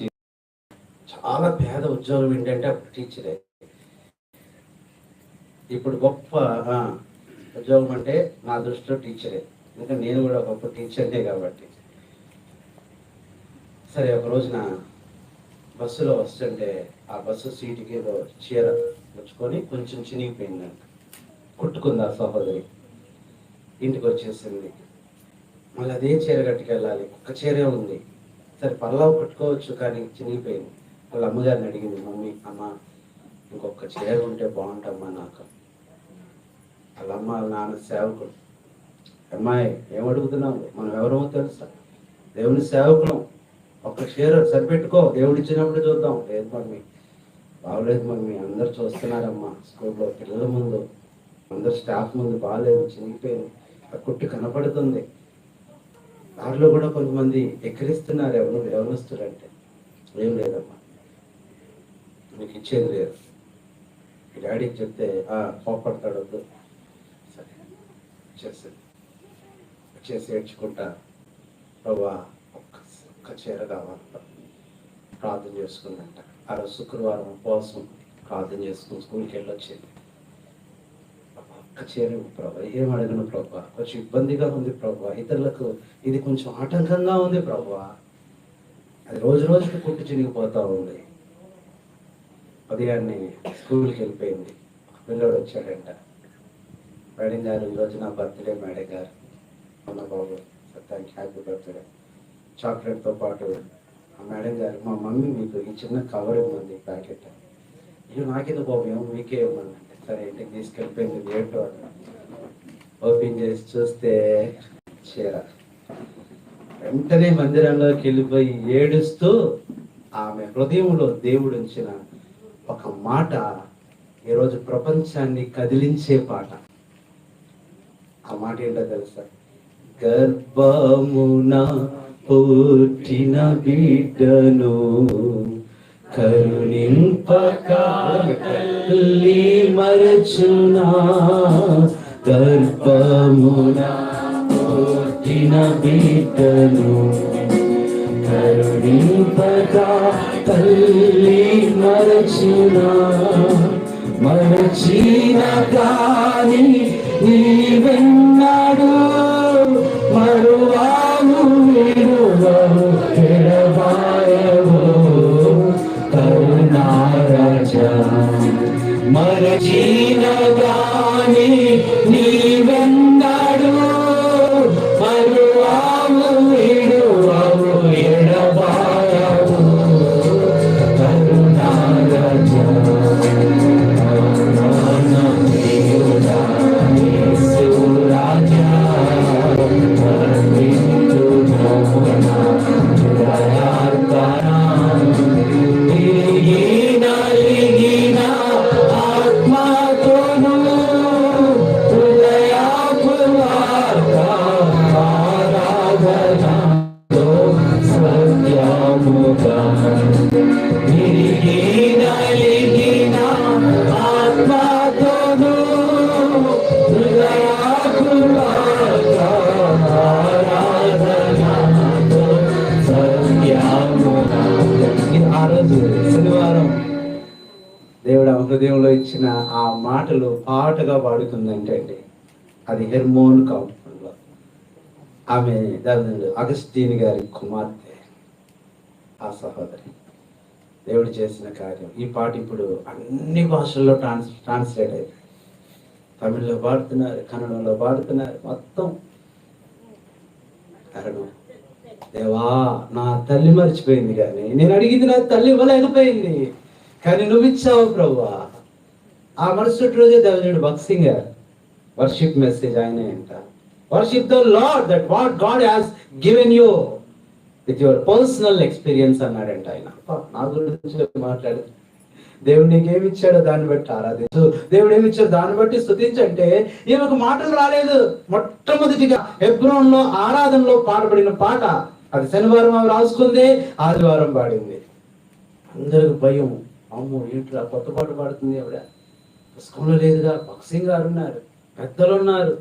చాలా పేద ఉద్యోగం ఏంటంటే అప్పుడు టీచరే. ఇప్పుడు గొప్ప ఉద్యోగం అంటే నా దృష్టిలో టీచరే, ఎందుకంటే నేను కూడా గొప్ప టీచర్నే కాబట్టి. సరే, ఒక రోజున బస్సులో వస్తుంటే ఆ బస్సు సీటుకి ఏదో చీర పుచ్చుకొని కొంచెం చినిగిపోయిందంట. కుట్టుకుంది ఆ సహోదరి. ఇంటికి వచ్చేసింది. మళ్ళీ అదే చీర కట్టుకెళ్ళాలి, ఒక్క చీరే ఉంది. సరే పల్లావు కట్టుకోవచ్చు, కానీ చినిగిపోయింది. వాళ్ళ అమ్మగారిని అడిగింది, మమ్మీ అమ్మ ఇంకొక చీర ఉంటే బాగుంటమ్మా నాకు. వాళ్ళ అమ్మ వాళ్ళ నాన్న సేవకుడు. అమ్మాయి ఏమడుగుతున్నావు, మనం ఎవరో తెలుసా, దేవుని సేవకులం, ఒక్క చీర సరిపెట్టుకో, దేవుడు ఇచ్చినప్పుడు చూద్దాం. లేదు మమ్మీ బాగలేదు మమ్మీ, అందరు చూస్తున్నారమ్మా, స్కూల్లో పిల్లల ముందు, అందరు స్టాఫ్ ముందు బాగాలేదు, చినిగిపోయింది, ఆ కుట్టు కనపడుతుంది, దారిలో కూడా కొంతమంది ఎక్కిరిస్తున్నారు ఎవరిస్తున్నారంటే. ఏం లేదమ్మా, మీకు ఇచ్చేది లేదు. మీ డాడీకి చెప్తే కోపడతాడు, వద్దు. సరే వచ్చేసి ఏడ్చుకుంటా, ప్రభా ఒక్క చీర కావాలంట, ప్రార్థన చేసుకుందంట. ఆ రోజు శుక్రవారం ఉపవాసం ప్రార్థన చేసుకుని స్కూల్కి వెళ్ళొచ్చింది. ఒక్క చీర ప్రభా, ఏం అడగను ప్రభా, కొంచెం ఇబ్బందిగా ఉంది ప్రభా, ఇతరులకు ఇది కొంచెం ఆటంకంగా ఉంది ప్రభా. అది రోజు రోజుకి కుట్టు చినిగిపోతా ఉంది. ఉదయాన్నే స్కూల్కి వెళ్ళిపోయింది. పిల్లోడు వచ్చాడంట, మేడం గారు ఈరోజు నా బర్త్డే, మేడం గారు అన్న బాబు సత్యానికి హ్యాపీ బర్త్డే, చాక్లెట్తో పాటు మేడం గారు మా మమ్మీ మీకు ఈ చిన్న కవర్ ఇవ్వండి ప్యాకెట్. ఇది నాకేదో బాబు, ఏమో మీకే ఇవ్వమంటే, సరే ఇంటికి తీసుకెళ్ళిపోయింది. ఏంటో ఓపెన్ చేసి చూస్తే చీర. వెంటనే మందిరంలోకి వెళ్ళిపోయి ఏడుస్తూ ఆమె హృదయంలో దేవుడు ఉంచిన ఒక మాట ఈరోజు ప్రపంచాన్ని కదిలించే పాట. ఆ మాట ఏంటో తెలుసా? గర్భమున పుట్టిన బిడ్డను కరుణింపక తల్లి మరచునా, గర్భమున పుట్టిన బిడ్డను కరుణింపక తల్లి మరచునా, మరచిన గాని నీవెన్నాడు మరువాము విడువము ఎడబాయవు కరుణారాజా, మరచిన గాని నీవెన్నాడు మరువాము విడువము ఎడబాయవు కరుణారాజా. శనివారం దేవుడు హృదయంలో ఇచ్చిన ఆ మాటలు పాటగా పాడుతుందంటే అండి, అది హెర్మోన్ కాంపౌండ్లో ఆమె అగస్టీన్ గారి కుమార్తె, ఆ సహోదరి. దేవుడు చేసిన కార్యం. ఈ పాట ఇప్పుడు అన్ని భాషల్లో ట్రాన్స్లేట్ అయింది. తమిళ్లో పాడుతున్నారు, కన్నడంలో పాడుతున్నారు, మొత్తం. కారణం, దేవా నా తల్లి మర్చిపోయింది, కానీ నేను అడిగింది నా తల్లి ఇవ్వలేకపోయింది, కానీ నువ్వు ఇచ్చావు ప్రభువా. ఆ మరుసటి రోజే దేవుడు బక్సింగ్ వర్షిప్ మెసేజ్ ఆయనే అంట, worship the lord that what God has given you with your personal experience అన్నాడంట ఆయన. నా గురించి మాట్లాడు, దేవుడు నీకేమి ఇచ్చాడో దాన్ని బట్టి ఆరాధించు, దేవుడు ఏమి ఇచ్చాడో దాన్ని బట్టి స్తుతించంటే ఈమెకు మాటలు రాలేదు. మొట్టమొదటిగా హెబ్రోన్లో ఆరాధనలో పాడబడిన పాట అది. శనివారం ఆమె రాసుకుంది, ఆదివారం పాడింది. అందరికి భయం, అమ్మో ఏంట్రా కొత్త పాట పాడుతుంది ఆవిడ, పుస్తకంలో లేదుగా, బక్సింగ్ గారు ఉన్నారు, పెద్దలు ఉన్నారు,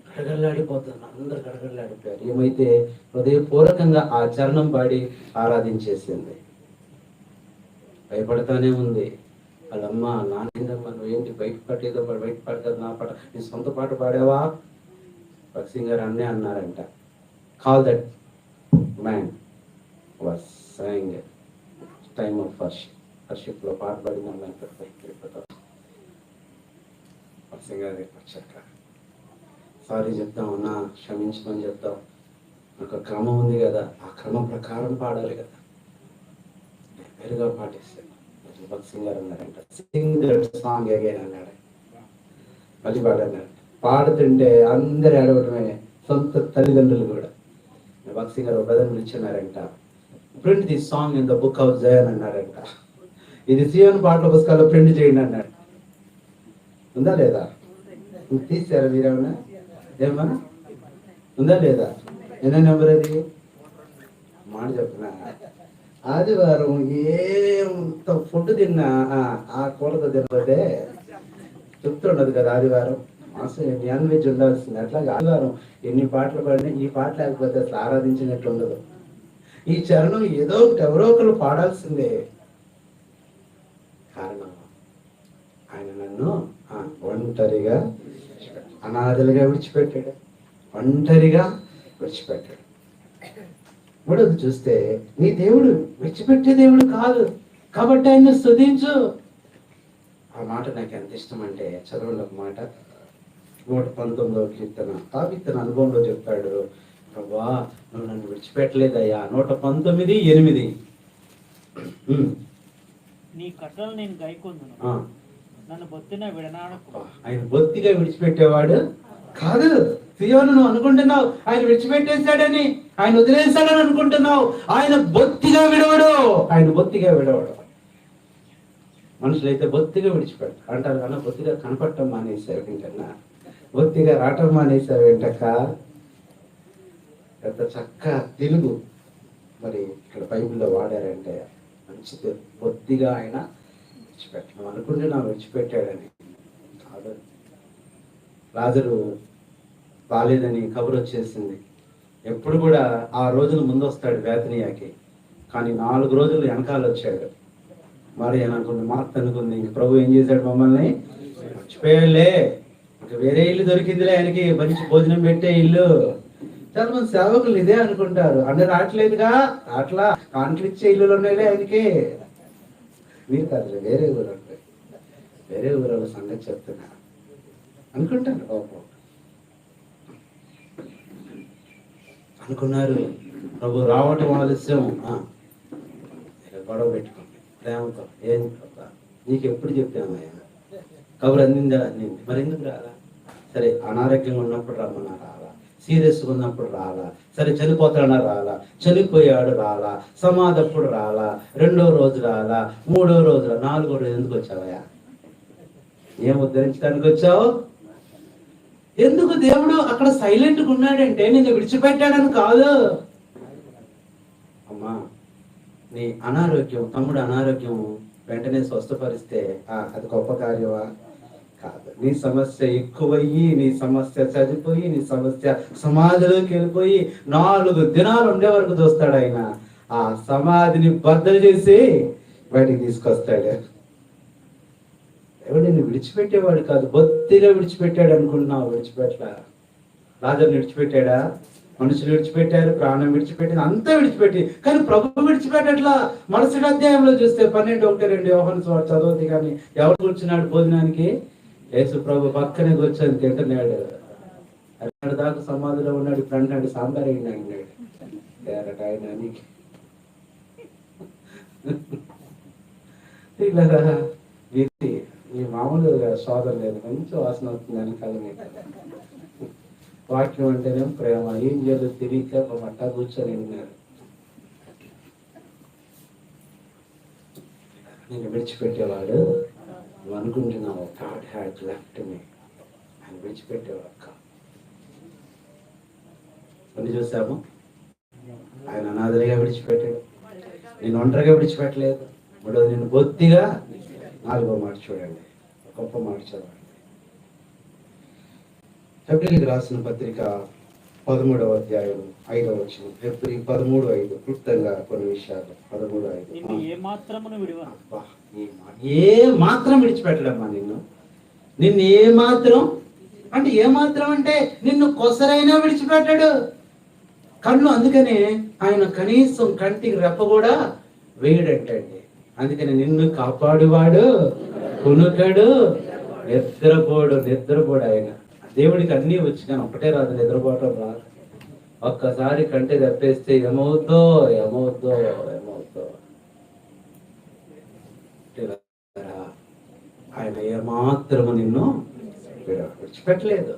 గడగడలాడిపోతున్నారు, అందరు గడగడలాడిపోయారు. ఏమైతే హృదయపూర్వకంగా ఆ చరణం పాడి ఆరాధించేసింది. భయపడతానే ఉంది. వాళ్ళమ్మ నాన్నమ్మ నువ్వేంటి బయట పట్టేదో బయట పడతారు, నా పాట నీ సొంత పాట పాడావా? బక్సింగ్ గారు అన్నే అన్నారంట, call that man was saying time of worship లో పాట పాడిన బక్సింగ్ గారి వచ్చాక సారీ చెప్తాం, అన్నా క్షమించమని చెప్తాం, ఒక క్రమం ఉంది కదా, ఆ క్రమం ప్రకారం పాడాలి కదా, వేరుగా పాటిస్తాను. బక్సింగ్ గారు అన్నారంట, సింగ్ దట్ సాంగ్ అగైన్ అన్నాడు. మళ్ళీ పాడన్నాడు. పాడుతుంటే అందరు ఏడవటమే, సొంత తల్లిదండ్రులు కూడా. బక్సింగ్ గారు బ్రదర్లు ఇచ్చినారంట, print the song in the book of Zion అన్నారంట. ఇది సీఎం పాటల పుస్తకాల్లో ప్రింట్ చేయండి అన్నాడు. ఉందా లేదా? తీసారా మీరేమన్నా? ఏమన్నా ఉందా లేదా? ఎన్నో నెంబర్ అది మాట చెప్పిన ఆదివారం ఏమంత ఫుడ్ తిన్నా ఆ కూరతో తినకపోతే చెప్తుండదు కదా. ఆదివారం అసలు నాన్ వెజ్ ఉండాల్సింది. అట్లాగే ఆదివారం ఎన్ని పాటలు పాడినా ఈ పాట లేకపోతే అసలు ఆరాధించినట్లు ఉండదు. ఈ చరణం ఏదో ఒకటి ఎవరో ఒకరు పాడాల్సిందే. కారణం ఆయన నన్ను ఒంటరిగా అనాథలుగా విడిచిపెట్టాడు, ఒంటరిగా విడిచిపెట్టాడు. మూడోది చూస్తే నీ దేవుడు విడిచిపెట్టే దేవుడు కాదు కాబట్టి ఆయన స్తుతించు. ఆ మాట నాకు ఎంత ఇష్టం అంటే, చదవండి ఒక మాట 119వ కీర్తన. తాబీతు తన అనుభవంలో చెప్పాడు, ప్రభువా నువ్వు నన్ను విడిచిపెట్టలేదయ్యా. 119:8. నీ కట్టలు నేను గైకొందును, నన్ను బొత్తిన విడనాడకు. ఆయన బొత్తిగా విడిచిపెట్టేవాడు కాదు. సియోను నువ్వు అనుకుంటున్నావు ఆయన విడిచిపెట్టేశాడని, ఆయన వదిలేశాడని అనుకుంటున్నావు. ఆయన బొత్తిగా విడవడు, ఆయన బొత్తిగా విడవడు. మనుషులైతే బొత్తిగా విడిచిపెట్టు అంటారు కన్నా బొత్తిగా కనపడటం మానేశారు ఏంటన్నా, బొత్తిగా రావటం మానేశారు ఏంటక్క. ఎంత చక్క తెలుగు మరి ఇక్కడ బైబిల్లో వాడారంటే మంచిది. బొత్తిగా ఆయన విడిచిపెట్టడం అనుకుంటున్నా విడిచిపెట్టాడని కాదు. లాజరు బాలేదని కబురు వచ్చేసింది. ఎప్పుడు కూడా 6 రోజుల ముందు వస్తాడు బేతనియాకి, కానీ 4 రోజులు వెనకాల వచ్చాడు. మరి అనుకుంది, మార్త అనుకుంది ఇంక ప్రభు ఏం చేశాడు, మమ్మల్ని మర్చిపోయాలే, ఇంక వేరే ఇల్లు దొరికిందిలే ఆయనకి, మంచి భోజనం పెట్టే ఇల్లు. చాలా మంది సేవకులు ఇదే అనుకుంటారు, అన్నీ రావట్లేదుగా, అట్లా కాంట్లు ఇచ్చే ఇల్లులు ఉన్నాయిలే ఆయనకి. మీరు కాదు, వేరే ఊరు ఉంటాయి, వేరే ఊరు సంగతి చెప్తున్నా అనుకుంటాను. పాపం అనుకున్నారు ప్రభు రావటం ఆలస్యం. గొడవ పెట్టుకోండి ప్రేమతో, ఏం నీకు ఎప్పుడు చెప్పామయ్యా, కబురు అందిందా? అందింది, మరి ఎందుకు రాలా? సరే అనారోగ్యంగా ఉన్నప్పుడు రమ్మన్నా రాలా, సీరియస్గా ఉన్నప్పుడు రాలా, సరే చనిపోతాడన్నా రాలా, చనిపోయాడు రాలా, సమాధప్పుడు రాలా, 2వ రోజు రాలా, 3వ రోజు రా, 4వ రోజు ఎందుకు వచ్చావయ్యా? ఏం ఉద్ధరించడానికి వచ్చావు? ఎందుకు దేవుడు అక్కడ సైలెంట్గా ఉన్నాడంటే నిన్ను విడిచిపెట్టాడని కాదు. అమ్మా నీ అనారోగ్యం, తమ్ముడు అనారోగ్యం వెంటనే స్వస్థపరిస్తే అది గొప్ప కార్యమా? కాదు. నీ సమస్య ఎక్కువయ్యి, నీ సమస్య చనిపోయి, నీ సమస్య సమాధిలోకి వెళ్ళిపోయి 4 దినాలు ఉండే వరకు చూస్తాడు ఆయన. ఆ సమాధిని బద్దలు చేసి బయటికి తీసుకొస్తాడు. ఎవడు నిన్ను విడిచిపెట్టేవాడు కాదు, బొత్తిగా విడిచిపెట్టాడు అనుకుంటున్నావు. విడిచిపెట్టలా. లాజర్ని విడిచిపెట్టాడా? మనుషులు విడిచిపెట్టారు, ప్రాణం విడిచిపెట్టింది, అంతా విడిచిపెట్టి, కానీ ప్రభు విడిచిపెట్టట్లా. మరుసటి అధ్యాయంలో చూస్తే 12:1-2 యోహాను సువార్త చదవద్దు కానీ ఎవరు కూర్చున్నాడు భోజనానికి? యేసు ప్రభు పక్కనే కూర్చొని తింటున్నాడు. అక్కడ దాకా సమాధిలో ఉన్నాడు, ఇప్పుడు అంటాడు సాంబార్ అయినా అన్నాడు. ఆయనకి ఇలా ఈ మామూలుగా సోదరు లేదు, మంచి వాసన అవుతుంది వెనకాల. వాక్యం అంటేనే ప్రేమ. ఏం చేయలేదు తిరిగితే మట్టా కూర్చొని విన్నారు. నేను విడిచిపెట్టేవాడు నువ్వు అనుకుంటున్నావు, గాడ్ హ్యాడ్ లెఫ్ట్ మీ, ఆయన విడిచిపెట్టేవాడు కాదు. కొన్ని చూసాము, ఆయన అనాథలుగా విడిచిపెట్టాడు, నేను ఒంటరిగా విడిచిపెట్టలేదు. మూడోది నేను బొత్తిగా. 4వ మాట చూడండి, గొప్ప మాట చదవండి. హెబ్రీయులకు రాసిన పత్రిక 13వ అధ్యాయం 5వ వచనం. హెబ్రీ 13:5 క్లుప్తంగా కొన్ని విషయాలు. 13:5 ఏ మాత్రం విడిచిపెట్టడమ్మా నిన్ను ఏ మాత్రం అంటే, ఏ మాత్రం అంటే నిన్ను కొసరైనా విడిచిపెట్టాడు. కళ్ళు అందుకనే ఆయన కనీసం కంటికి రెప్ప కూడా వేయడంటండి. అందుకని నిన్ను కాపాడువాడు కొనుకడు, నిద్రపోడు ఆయన. దేవుడికి అన్నీ వచ్చి కానీ ఒకటే రాదు, నిద్రపోవటం రాదు. ఒక్కసారి కంటే తప్పేస్తే ఏమవుద్దో. ఆయన ఏమాత్రము నిన్ను విడిచిపెట్టలేదు.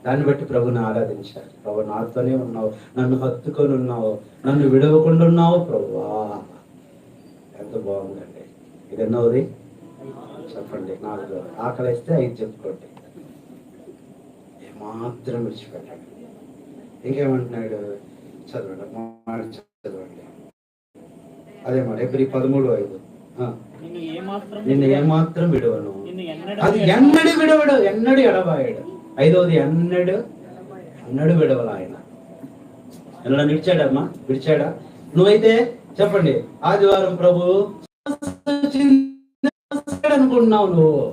దాన్ని బట్టి ప్రభుని ఆరాధించాలి. ప్రభు నాతోనే ఉన్నావు, నన్ను హత్తుకొని ఉన్నావు, నన్ను విడవకుండా ఉన్నావు ప్రభువా. ఎంత బాగుందండి. ఇది ఎన్నోది చెప్పండి? 4. ఆకలిస్తే 5 చెప్పుకోండి. ఏమాత్రం విడిచిపెట్టాడు. ఇంకేమంటున్నాడు? చదవండి, మాట చదవండి. అదే మాట ఎబ్రీ 13:5. నిన్ను ఏమాత్రం విడవను. అది ఎన్నడూ విడవడు, ఎన్నడూ ఎడబాయడు. 5వది ఎన్నడూ విడవల ఆయన. ఎలా విడిచాడమ్మా? విడిచాడా? నువ్వైతే చెప్పండి, ఆదివారం ప్రభు అనుకుంటున్నావు నువ్వు.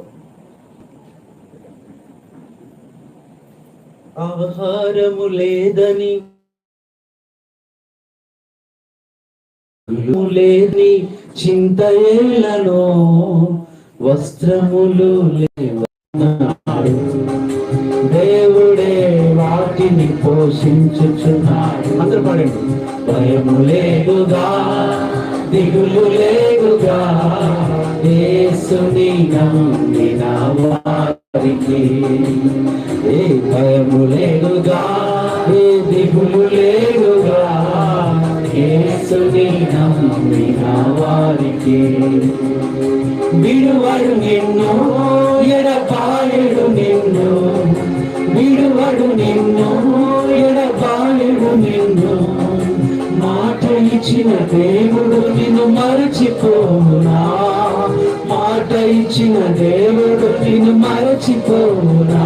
ఆహారము లేదని లేని చింత ఏళ్ళను, వస్త్రములు దేవుడే వాటిని పోషించుచున్నాడు. అందరూ పాడండి. భయము లేదుగా, దిగులు లేదుగా, యేసుని నమ్మిన వారికి. ఏ భయము లేదుగా, ఏ దిగులు లేదుగా, యేసుని నమ్మిన వారికి. విడువడు నిన్ను, ఎడబాయడు నిన్ను, విడువడు నిన్ను, ఎడబాయడు నిన్ను. మాట ఇచ్చిన దేవుడు నిన్ను మరచిపోనా? మాట ఇచ్చిన దేవుడు నిన్ను మరచిపోనా?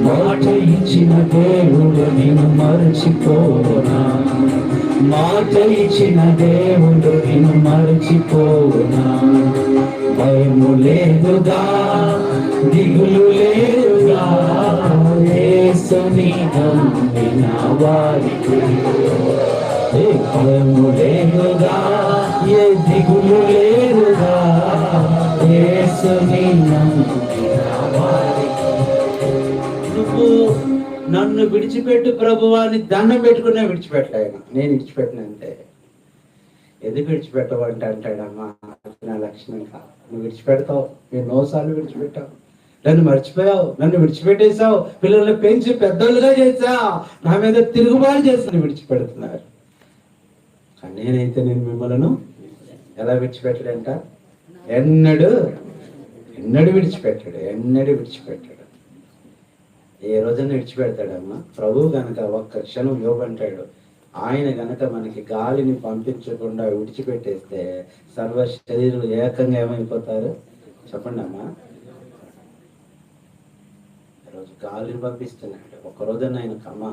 మాట ఇచ్చిన దేవుడు నిన్ను మరచిపోనా? మాట ఇచ్చిన దేవుడు నిన్ను మరచిపోనా? భయము లేదుగా, దిగులు లేదుగా, యేసుని నమ్మిన వారికి. ఏ భయము లేదుగా, ఏ దిగులు లేదుగా, యేసుని నమ్మిన వారికి. నువ్వు నన్ను విడిచిపెట్టు ప్రభువాని దండం పెట్టుకునే విడిచిపెట్టాయన. నేను విడిచిపెట్టినంటే ఎందుకు విడిచిపెట్టవు అంటే అంటాడమ్మా, నా లక్షణం కాదు. నువ్వు విడిచిపెడతావు, ఎన్నోసార్లు విడిచిపెట్టావు, నన్ను మర్చిపోయావు, నన్ను విడిచిపెట్టేశావు, పిల్లల్ని పెంచి పెద్దోళ్ళుగా చేశావు, నా మీద తిరుగుబాటు చేసి విడిచిపెడుతున్నారు. కానీ నేనైతే నేను మిమ్మల్ని ఎలా విడిచిపెట్టాడంట? ఎన్నడూ విడిచిపెట్టాడు, ఎన్నడూ విడిచిపెట్టాడు. ఏ రోజున విడిచిపెడతాడమ్మా? ప్రభువు గనక ఒక్క క్షణం యోగంటాడు. ఆయన గనక మనకి గాలిని పంపించకుండా విడిచిపెట్టేస్తే సర్వ శరీరులు ఏకంగా ఏమైపోతారు? చెప్పండి అమ్మా. ఈరోజు గాలిని పంపిస్తున్నాడు. ఒక రోజున ఆయన అమ్మ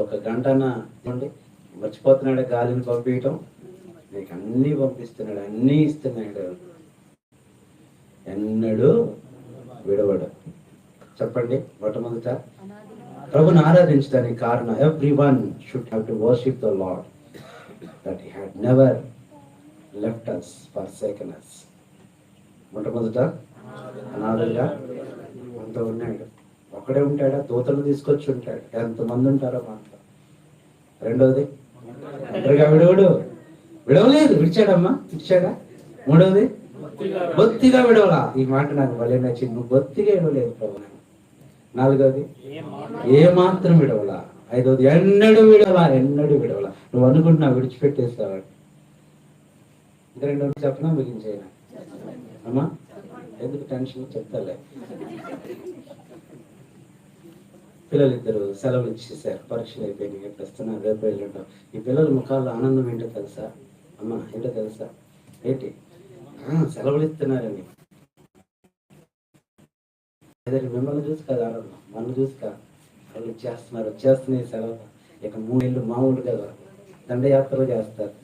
ఒక గంటన మర్చిపోతున్నాడు గాలిని పంపించటం. నీకు అన్నీ పంపిస్తున్నాడు, అన్నీ ఇస్తున్నాడు, ఎన్నడూ విడవడు. చెప్పండి. మొట్టమొదట ప్రభుని ఆరాధించడానికి కారణం, everyone should have to worship the lord, that he had never left us, forsaken us. మొట్టమొదట అనాథగా మనతో ఉన్నాడు. ఒక్కడే ఉంటాడా? దూతలు తీసుకొచ్చి ఉంటాడు. ఎంతమంది ఉంటారో మనతో. రెండవది ఒంటరిగా విడవలేదు, విడిచాడమ్మా, విడిచాడా? మూడవది బొత్తిగా విడవలా. ఈ మాట నాకు భలే నచ్చింది. నువ్వు బొత్తిగా విడవలేదు ప్రభు. నాలుగవది ఏమాత్రం విడవలా. ఐదవది ఎన్నడూ విడవలా. నువ్వు అనుకుంటున్నావు విడిచిపెట్టేస్తావు. ఇంకా రెండవది చెప్పనా, ముగించేనా అమ్మా? ఎందుకు టెన్షన్? చెప్తాలే. పిల్లలు ఇద్దరు సెలవులు ఇచ్చేసారు, పరీక్షలు అయిపోయినాయి, ఎప్పుడు వస్తున్నారు, రేపు వెళ్ళడం. ఈ పిల్లల ముఖాల్లో ఆనందం ఏంటో తెలుసా అమ్మా? ఏంటో తెలుసా? ఏంటి? సెలవులు ఇస్తున్నారని. మిమ్మల్ని చూసి కదా ఆనందం, మనం చూసి కాదు. వాళ్ళు వచ్చేస్తున్నాయి సెలవు. ఇక 3 నెలలు మామూలు కదా, దండయాత్రలు చేస్తారు.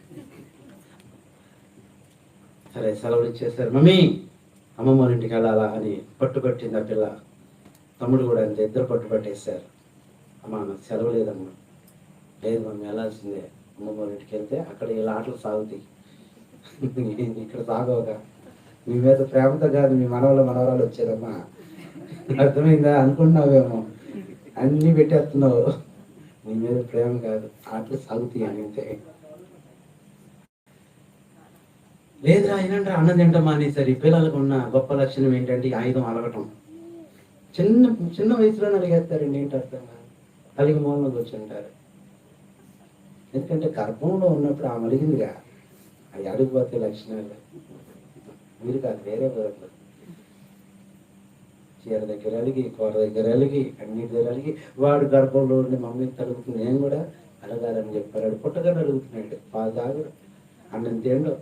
సరే సెలవులు ఇచ్చేసారు. మమ్మీ అమ్మమ్మ వాళ్ళ ఇంటికి వెళ్ళాలా అని పట్టుబట్టింది ఆ పిల్ల. తమ్ముడు కూడా అంతే, ఇద్దరు పట్టుబట్టేశారు. అమ్మ నాకు సెలవు లేదమ్మా. లేదు మమ్మీ వెళ్ళాల్సిందే. అమ్మమ్మ వాళ్ళ ఇంటికి వెళ్తే అక్కడ ఇలా ఆటలు సాగుతాయి, ఇక్కడ సాగవుగా. మీ మీద ప్రేమతో కాదు, మీ మనవరాలు వచ్చేదమ్మా. అర్థమైందా? అనుకుంటున్నావేమో, అన్నీ పెట్టేస్తున్నావు. నీ మీద ప్రేమ కాదు, ఆటలు సాగుతాయి అని. అంతే. లేదురా అయినంటే అన్నం తింటామా అని. సరే పిల్లలకు ఉన్న గొప్ప లక్షణం ఏంటంటే ఆయుధం అలగటం. చిన్న వయసులోనే అలిగేస్తారండి. ఏంటి అర్థం కాదు. అలిగి మూలంలో కూర్చుంటారు. ఎందుకంటే గర్భంలో ఉన్నప్పుడు ఆమె అలిగిందిగా, అవి అడిగిపోతే లక్షణాలు. మీరు కాదు, వేరే ఊరు. చీర దగ్గర అలిగి, కూర దగ్గర అలిగి, అన్నిటి దగ్గర అలిగి, వాడు గర్భంలో ఉండి మమ్మీకి తలుగుతుంది. నేను కూడా అడగాలని చెప్పాడు. పుట్టగానే అడుగుతున్నాడు, పాలు తాగడు, అన్నం తిండు.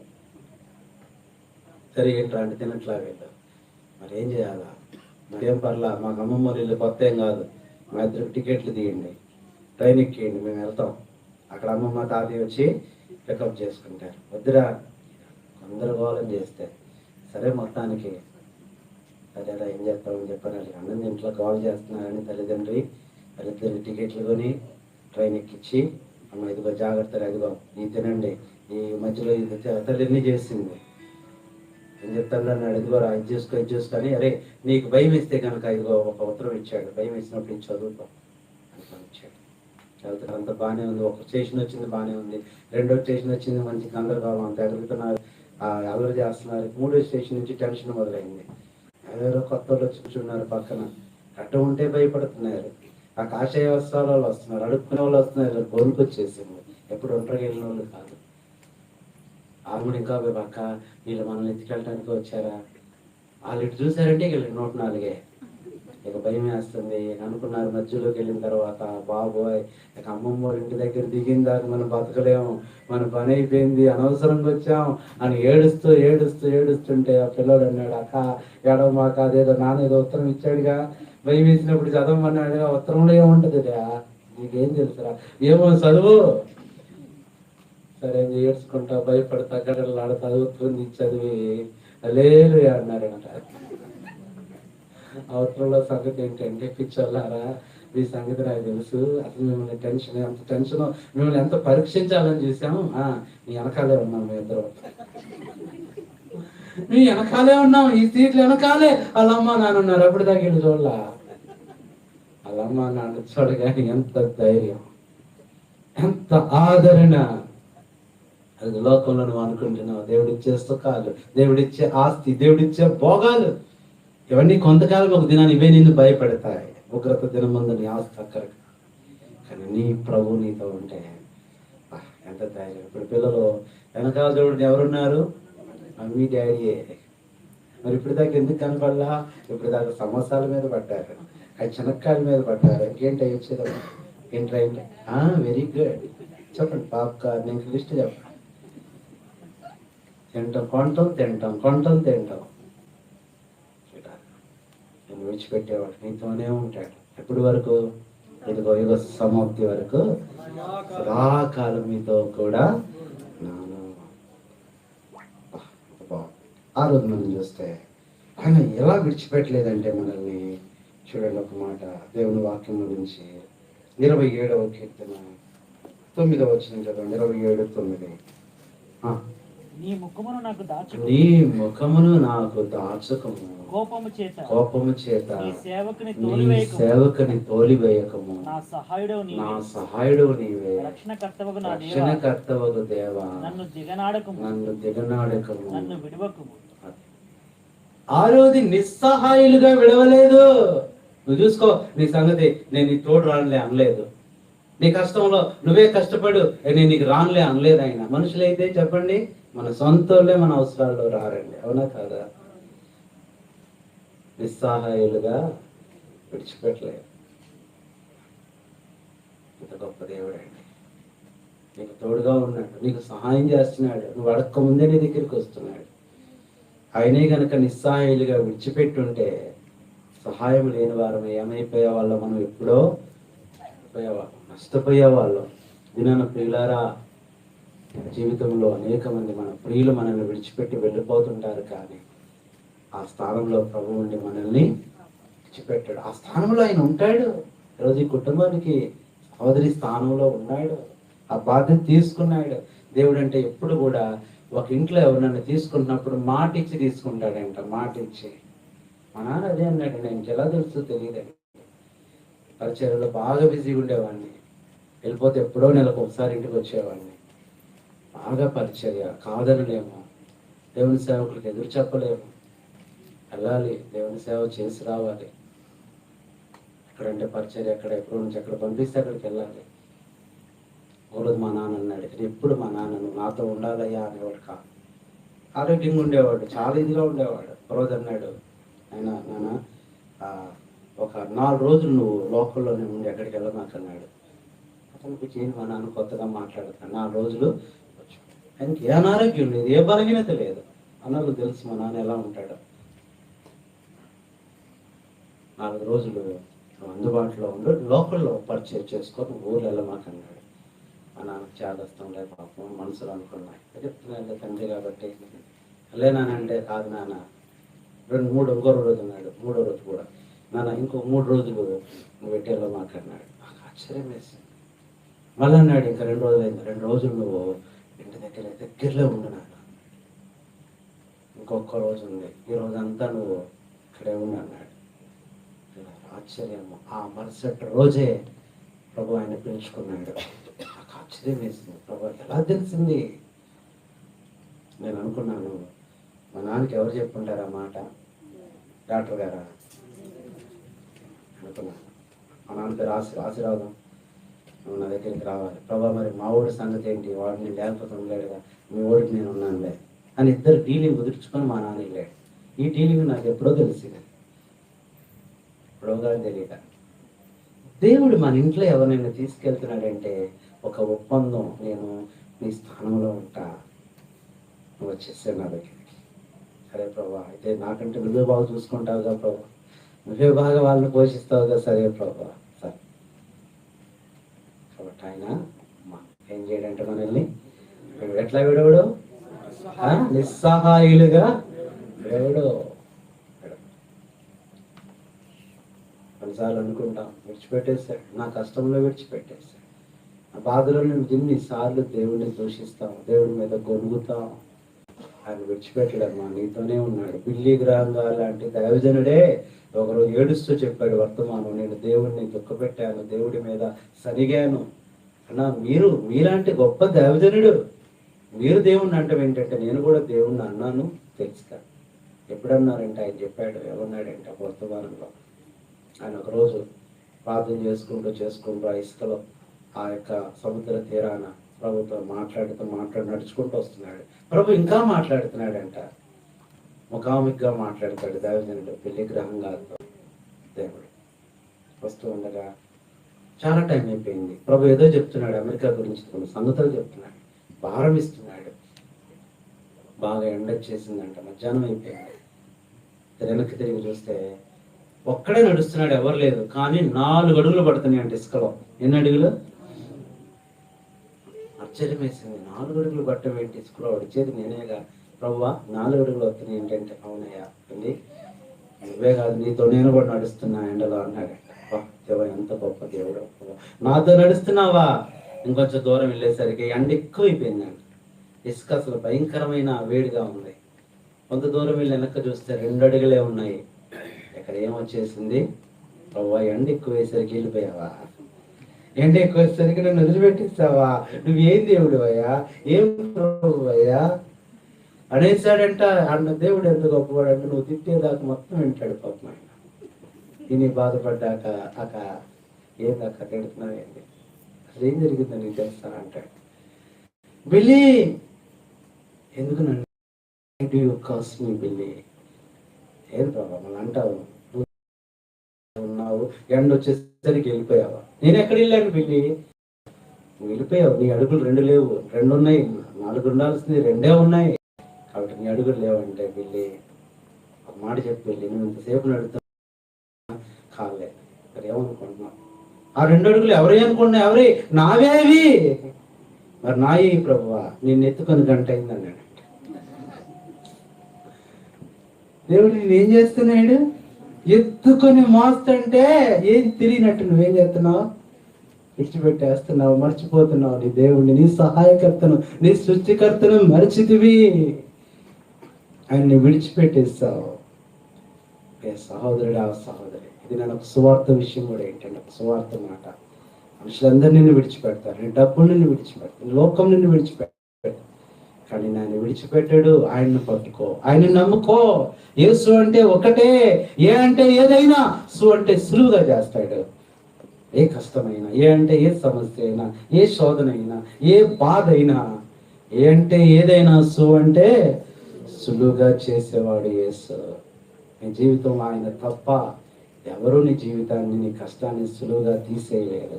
సరే ఏంట్రా అంటే తినట్లా వీళ్ళు. మరి ఏం చేయాలా? మరేం పర్లా, మాకు అమ్మమ్మ ఇల్లు కొత్త ఏం కాదు, మా ఇద్దరికి టికెట్లు తీయండి, ట్రైన్ ఎక్కియండి, మేము వెళ్తాం. అక్కడ అమ్మమ్మ తాతయ్య వచ్చి పికప్ చేసుకుంటారు. వద్దురా గందరగోళం చేస్తే. సరే మొత్తానికి సరేరా ఏం చేస్తామని చెప్పాను. అన్నం ఇంట్లో గోల్ చేస్తున్నారని తల్లిదండ్రి వాళ్ళిద్దరికి టికెట్లు కొని ట్రైన్ ఎక్కించి, అమ్మ ఇదిగో జాగ్రత్తగా, ఇదిగో ఈ తినండి, ఈ మధ్యలో ఇది తల్లిని చేసింది. ఏం చెప్తాను అన్నాడు, ఇదిగోరా ఇది చూసుకొని, అరే నీకు భయం వేస్తే కనుక ఇదిగో ఒక ఉత్తరం ఇచ్చాడు, భయం వేసినప్పుడు ఇది చదువుతాం అని ఇచ్చాడు. చదువుతారు, అంత బాగానే ఉంది. ఒక స్టేషన్ వచ్చింది బాగానే ఉంది, రెండో స్టేషన్ వచ్చింది మంచి గందరగోళం, అంత ఎదుగుతున్నారు, అల్లరి చేస్తున్నారు. మూడో స్టేషన్ నుంచి టెన్షన్ మొదలైంది. ఎవరో కొత్త వాళ్ళు వచ్చి కూర్చున్నారు పక్కన, కట్ట ఉంటే భయపడుతున్నారు. ఆ కాషాయ వస్త్రాల వాళ్ళు వస్తున్నారు, అడుక్కునే వాళ్ళు వస్తున్నారు, గోరుకు వచ్చేసింది. ఎప్పుడు ఒంటరికి వెళ్ళిన వాళ్ళు కాదు. ఆమెను ఇంకా పక్క వీళ్ళు మనల్ని ఎత్తుకెళ్ళడానికి వచ్చారా, వాళ్ళు ఇటు చూసారంటే వీళ్ళకి 104. ఇక భయం వేస్తుంది అనుకున్నారు. మధ్యలోకి వెళ్ళిన తర్వాత బాబోయ్, ఇక అమ్మమ్మ ఇంటి దగ్గర దిగిన దాకా మనం బతకలేము, మన పని అయిపోయింది, అనవసరంగా వచ్చాం అని ఏడుస్తుంటే ఆ పిల్లడు అన్నాడు, అక్క ఏడవమాక, అదేదో నాన్న ఏదో ఉత్తరం ఇచ్చాడుగా, భయం వేసినప్పుడు చదవమన్నాడుగా, ఉత్తరంలో ఏముంటదిరా, నీకేం తెలుసురా, ఏమో చదువు. సరే ఏడ్చుకుంటా భయపడతా గడలాడ చదువుతుంది, చదివి లేరు అన్నారంట. అవసరంలో సంగతి ఏంటంటే, పిచ్చోళ్ళారా ఈ సంగతి నాకు తెలుసు, అసలు మిమ్మల్ని ఎంత టెన్షన్, మిమ్మల్ని ఎంత పరీక్షించాలని చూసాము. మీ వెనకాలే ఉన్నాం, మీ ఇద్దరు మీ వెనకాలే ఉన్నాం, ఈ సీట్లు వెనకాలే వాళ్ళమ్మ నాన్న ఉన్నారు. అప్పుడు తగ్గిన చూడలా, వాళ్ళమ్మ నాన్న చూడగానే ఎంత ధైర్యం, ఎంత ఆదరణ. అది లోకంలో నువ్వు అనుకుంటున్నావు దేవుడిచ్చే సుఖాలు, దేవుడిచ్చే ఆస్తి, దేవుడిచ్చే భోగాలు, ఇవన్నీ కొంతకాలం ఒక దినాన్ని ఇవే నిన్ను భయపెడతాయి. ఉగ్రత దినం ముందు నీ ఆస్తి అక్కర, కానీ నీ ప్రభు నీతో ఉంటే ఎంత ధైర్యం. ఇప్పుడు పిల్లలు వెనకాల చూడండి ఎవరున్నారు, మమ్మీ డాడీయే. మరి ఇప్పుడు దాకా ఎందుకు కనపడలా? ఇప్పుడు దాకా సమోసాల మీద పడ్డారు, ఆ చెనక్కాయల మీద పడ్డారు. ఇంకేంటి వచ్చేదా? ఏంటి? వెరీ గుడ్, చెప్పండి. పాప్కార్న్, నేను లిస్ట్ చెప్పండి. తింటాం. నేను విడిచిపెట్టేవాడు, నీతోనే ఉంటాడు. ఎప్పటి వరకు? ఇదిగో యుగ సమాప్తి వరకు, సదాకాలం మీతో కూడా నాను. ఆ రోజు మనం చూస్తే ఆయన ఎలా విడిచిపెట్టలేదంటే మనల్ని చూడండి. ఒక మాట దేవుని వాక్యం గురించి 27వ కీర్తన 9వ వచనం చదవండి. 27:9. నీ ముఖమును నాకు దాచుకము, కోపము చేత నీ సేవకుని తోలివేయకము, నా సహాయుడవు నీవే, రక్షణకర్తవగు దేవా, నన్ను దిగనాడకము, నన్ను విడువకము. ఆ రోజు నిస్సహాయులుగా విడవలేదు. నువ్వు చూసుకో నీ సంగతి, నేను నీ తోడు రానులే అనలేదు. నీ కష్టంలో నువ్వే కష్టపడు, నేను నీకు రానులే అనలేదు ఆయన. మనుషులైతే చెప్పండి, మన సొంతలే మన అవసరాల్లో రారండి, అవునా కాదా? నిస్సహాయులుగా విడిచిపెట్టలేదు. ఇంత గొప్ప దేవుడు అండి, నీకు తోడుగా ఉన్నాడు, నీకు సహాయం చేస్తున్నాడు, నువ్వు అడక్క ముందే నీ దగ్గరికి వస్తున్నాడు. ఆయనే గనక నిస్సహాయులుగా విడిచిపెట్టుంటే సహాయం లేని వారం ఏమైపోయే వాళ్ళం? మనం ఎప్పుడో పోయేవాళ్ళం, నష్టపోయేవాళ్ళం. దినాన ప్రియులారా, జీవితంలో అనేక మంది మన ప్రియులు మనల్ని విడిచిపెట్టి వెళ్ళిపోతుంటారు, కానీ ఆ స్థానంలో ప్రభు ఉండి మనల్ని విడిచిపెట్టాడు. ఆ స్థానంలో ఆయన ఉంటాడు. ఈరోజు ఈ కుటుంబానికి సహోదరి స్థానంలో ఉన్నాడు, ఆ బాధ్యత తీసుకున్నాడు. దేవుడు అంటే ఎప్పుడు కూడా ఒక ఇంట్లో ఎవరినైనా తీసుకుంటున్నప్పుడు మాట ఇచ్చి తీసుకుంటాడంట, మాట ఇచ్చి. మా నాన్న అదే అన్నాడు, నేను ఎలా తెలుసు తెలియదండి. పరిచర్యలో బాగా బిజీగా ఉండేవాడిని, వెళ్ళిపోతే ఎప్పుడో నెలకు ఒకసారి ఇంటికి వచ్చేవాడిని. బాగా పరిచర్య, కాదనలేము, దేవుని సేవకులకు ఎదురు చెప్పలేము, వెళ్ళాలి, దేవుని సేవ చేసి రావాలి. ఎక్కడంటే పరిచర్య, ఎప్పుడు నుంచి ఎక్కడ పంపిస్తే అక్కడికి వెళ్ళాలి. ఒకరోజు మా నాన్న అన్నాడు, ఎప్పుడు మా నాన్న నువ్వు నాతో ఉండాలయ్యా అనేవాడు కాదు. ఆరోగ్యంగా ఉండేవాడు, చాలా ఇదిగా ఉండేవాడు. రోజు అన్నాడు, నాన్న ఒక 4 రోజులు నువ్వు లోకల్లోనే ఉండి ఎక్కడికి వెళ్ళమాకు అన్నాడు. అతనికి చేయను, మా నాన్న కొత్తగా మాట్లాడుతాను. 4 రోజులు ఆయనకి ఏ అనారోగ్యం లేదు, ఏ బలహీనత లేదు. అన్నకు తెలుసు మా నాన్న ఎలా ఉంటాడో. 4 రోజులు అందుబాటులో ఉండు, లోకల్లో పరిచయం చేసుకొని ఊర్లో వెళ్ళమాకన్నాడు. మా నాన్నకు చేదస్తాం లేదు పాపం, మనసులో అనుకున్నాయి. చెప్తున్నాను తండ్రి కాబట్టి లేనానంటే కాదు నాన్న, 3 రోజు అన్నాడు. 3వ రోజు కూడా నాన్న ఇంకో 3 రోజులు నువ్వు పెట్టేలో మాకన్నాడు. నాకు ఆశ్చర్యం వేసింది. మళ్ళీ అన్నాడు, ఇంకా 2 రోజులు అయింది, 2 రోజులు నువ్వు ఇంటి దగ్గరలో ఉండు నాన్న, ఇంకొక రోజు ఉంది, ఈ రోజంతా నువ్వు ఇక్కడే ఉండు అన్నాడు. ఆశ్చర్యము, ఆ మరుసటి రోజే ప్రభు ఆయన పిలుచుకున్నాడు. నాకు ఆశ్చర్యం వేసింది, ప్రభు ఎలా తెలిసింది? నేను అనుకున్నాను, మా నాన్నకి ఎవరు చెప్పుంటారా మాట? డాక్టర్ గారా అనుకున్నాను. మా నాన్న పేరు ఆశీర్వాదం, నువ్వు నా దగ్గరికి రావాలి. ప్రభా మరి మా ఊడి సంగతి ఏంటి? వాడిని లేకపోతే ఉండలేడుగా, మీ ఊడికి నేను ఉన్నానులే అని ఇద్దరు డీలింగ్ కుదుర్చుకొని మా నాన్న వెళ్ళాడు. ఈ డీలింగ్ నాకు ఎప్పుడో తెలిసింది, ఎప్పుడోగా తెలియక. దేవుడు మన ఇంట్లో ఎవరినైనా తీసుకెళ్తున్నాడంటే ఒక ఒప్పందం, నేను నీ స్థానంలో ఉంటా, నువ్వు వచ్చేసావు నా దగ్గరికి. సరే ప్రభా, అయితే నాకంటే నువ్వే బాగా చూసుకుంటావుగా ప్రభా, నువ్వే బాగా వాళ్ళని పోషిస్తావుగా. సరే ప్రభా, సరే. కాబట్టి ఆయన ఏం చేయడంటే మనల్ని ఎట్లా విడవడు? నిస్సహాయులుగా విడవడు. కొన్నిసార్లు అనుకుంటాం విడిచిపెట్టేశాడు, నా కష్టంలో విడిచిపెట్టేశాడు, నా బాధలో నేను ఎన్నిసార్లు దేవుడిని దూషిస్తాం, దేవుడి మీద గొనుగుతాం. ఆయన విడిచిపెట్టడమ్మా, నీతోనే ఉన్నాడు. బిల్లీ గ్రాహం లాంటి దైవజనుడే ఒకరోజు ఏడుస్తూ చెప్పాడు వర్తమానం, నేను దేవుడిని దుఃఖపెట్టాను, దేవుడి మీద సరిగాను అన్నా. మీలాంటి గొప్ప దైవజనుడు మీరు దేవుణ్ణి అంటే ఏంటంటే, నేను కూడా దేవుణ్ణి అన్నాను తెలుసుగా. ఎప్పుడన్నారంటే ఆయన చెప్పాడు, ఏమన్నాడంటే వర్తమానంలో, ఆయన ఒకరోజు ప్రార్థన చేసుకుంటూ ఆ ఇసుకలో ఆ యొక్క సముద్ర తీరాన ప్రభుతో మాట్లాడుతూ నడుచుకుంటూ వస్తున్నాడు. ప్రభు ఇంకా మాట్లాడుతున్నాడంట, ముఖాముఖిగా మాట్లాడతాడు దైవజనుడు పెళ్లి గ్రహంగాలతో. దేవుడు వస్తూ ఉండగా చాలా టైం అయిపోయింది. ప్రభు ఏదో చెప్తున్నాడు, అమెరికా గురించి కొన్ని సంగతులు చెప్తున్నాడు, భారం ఇస్తున్నాడు. బాగా ఎండ వచ్చేసిందంట, మధ్యాహ్నం అయిపోయింది. వెనక్కి తిరిగి చూస్తే ఒక్కడే నడుస్తున్నాడు, ఎవరు లేదు. కానీ 4 అడుగులు పడుతున్నాయి అంటే ఇసుకలో. ఎన్ని అడుగులు? ఆశ్చర్యం వేసింది. 4 అడుగులు పట్టం ఏంటి ఇసుకలో? వచ్చేది నేనేగా ప్రభువా, 4 అడుగులు వస్తున్నాయి ఏంటంటే, అవునయ్యా అండి, నువ్వే కాదు నీతో నేను కూడా నడుస్తున్నా ఎండలో అన్నాడు. దేవా, ఎంత గొప్ప దేవుడు, నాతో నడుస్తున్నావా? ఇంకొంచెం దూరం వెళ్ళేసరికి ఎండ ఎక్కువైపోయిందండి. ఇసుక అసలు భయంకరమైన వేడిగా ఉంది. కొంత దూరం వెళ్ళి వెనక్కి చూస్తే 2 అడుగులే ఉన్నాయి. ఇక్కడ ఏమొచ్చేసింది? ప్రభువా, ఎండ ఎక్కువ వేసరికి వెళ్ళిపోయావా? ఎండ ఎక్కువ వేసరికి నన్ను వదిలిపెట్టేస్తావా? నువ్వేం దేవుడు అయ్యా, ఏం ప్రభు అయ్యా అనేసాడంట. అన్న దేవుడు ఎంత గొప్పవాడంటే, నువ్వు తిట్టేదాకా మొత్తం వింటాడు పాపం ఆయన. తిని బాధపడ్డాక అక్క ఏందక్క తిడుతున్నావేంటి, అసలు ఏం జరిగిందని నీకు తెలుసా అంటాడు. బిల్లి, ఎందుకు నన్ను కాస్ట్ మీ బిల్లి? ఏది బాబా మళ్ళీ అంటావు, ఉన్నావు ఎండ వచ్చేసరికి వెళ్ళిపోయావా? నేను ఎక్కడ వెళ్ళాను బిల్లి? నువ్వు వెళ్ళిపోయావు, నీ అడుగులు 2 లేవు, 2 ఉన్నాయి, 4 ఉండాల్సింది 2 ఉన్నాయి. కాబట్టి నీ అడుగులు లేవంటే బిల్లి ఒక మాట చెప్పి బిల్లి, నువ్వు ఇంతసేపు నడుతున్నా కాలే, మరి ఏమనుకుంటున్నావు? ఆ 2 అడుగులు ఎవరే అనుకుంటున్నావు? ఎవరే? నావే అవి. మరి నాయి ప్రభువా, నేను ఎత్తుకొని గంట అయిందన్నాడు. దేవుడు నేనేం చేస్తున్నాడు? ఎత్తుకొని మోస్తుంటే ఏం తెలియనట్టు నువ్వేం చేస్తున్నావు? విడిచిపెట్టేస్తున్నావు, మర్చిపోతున్నావు నీ దేవుడిని, నీ సహాయకర్తను, నీ సృష్టికర్తను మరిచితివి. ఆయన్ని విడిచిపెట్టేస్తావు. ఏ సహోదరుడు, ఆ సహోదరి, ఇది నేను ఒక సువార్త విషయం కూడా ఏంటంటే, ఒక సువార్త మాట. మనుషులందరూ నిన్ను విడిచిపెడతారు, నీ డబ్బులు నిన్ను విడిచిపెడతారు, లోకం నిన్ను విడిచిపెడతారు. కానీ ఆయన విడిచిపెట్టాడు. ఆయన్ని పట్టుకో, ఆయన్ని నమ్ముకో. యేసు అంటే ఒకటే, ఏ అంటే ఏదైనా, సు అంటే సులువుగా చేస్తాడు. ఏ కష్టమైనా, ఏ అంటే ఏ సమస్య అయినా, ఏ శోధన అయినా, ఏ బాధ అయినా, ఏ అంటే ఏదైనా, సు అంటే సులువుగా చేసేవాడు యేసు. నీ జీవితం ఆయన తప్ప ఎవరు నీ జీవితాన్ని, నీ కష్టాన్ని సులువుగా తీసేయలేరు.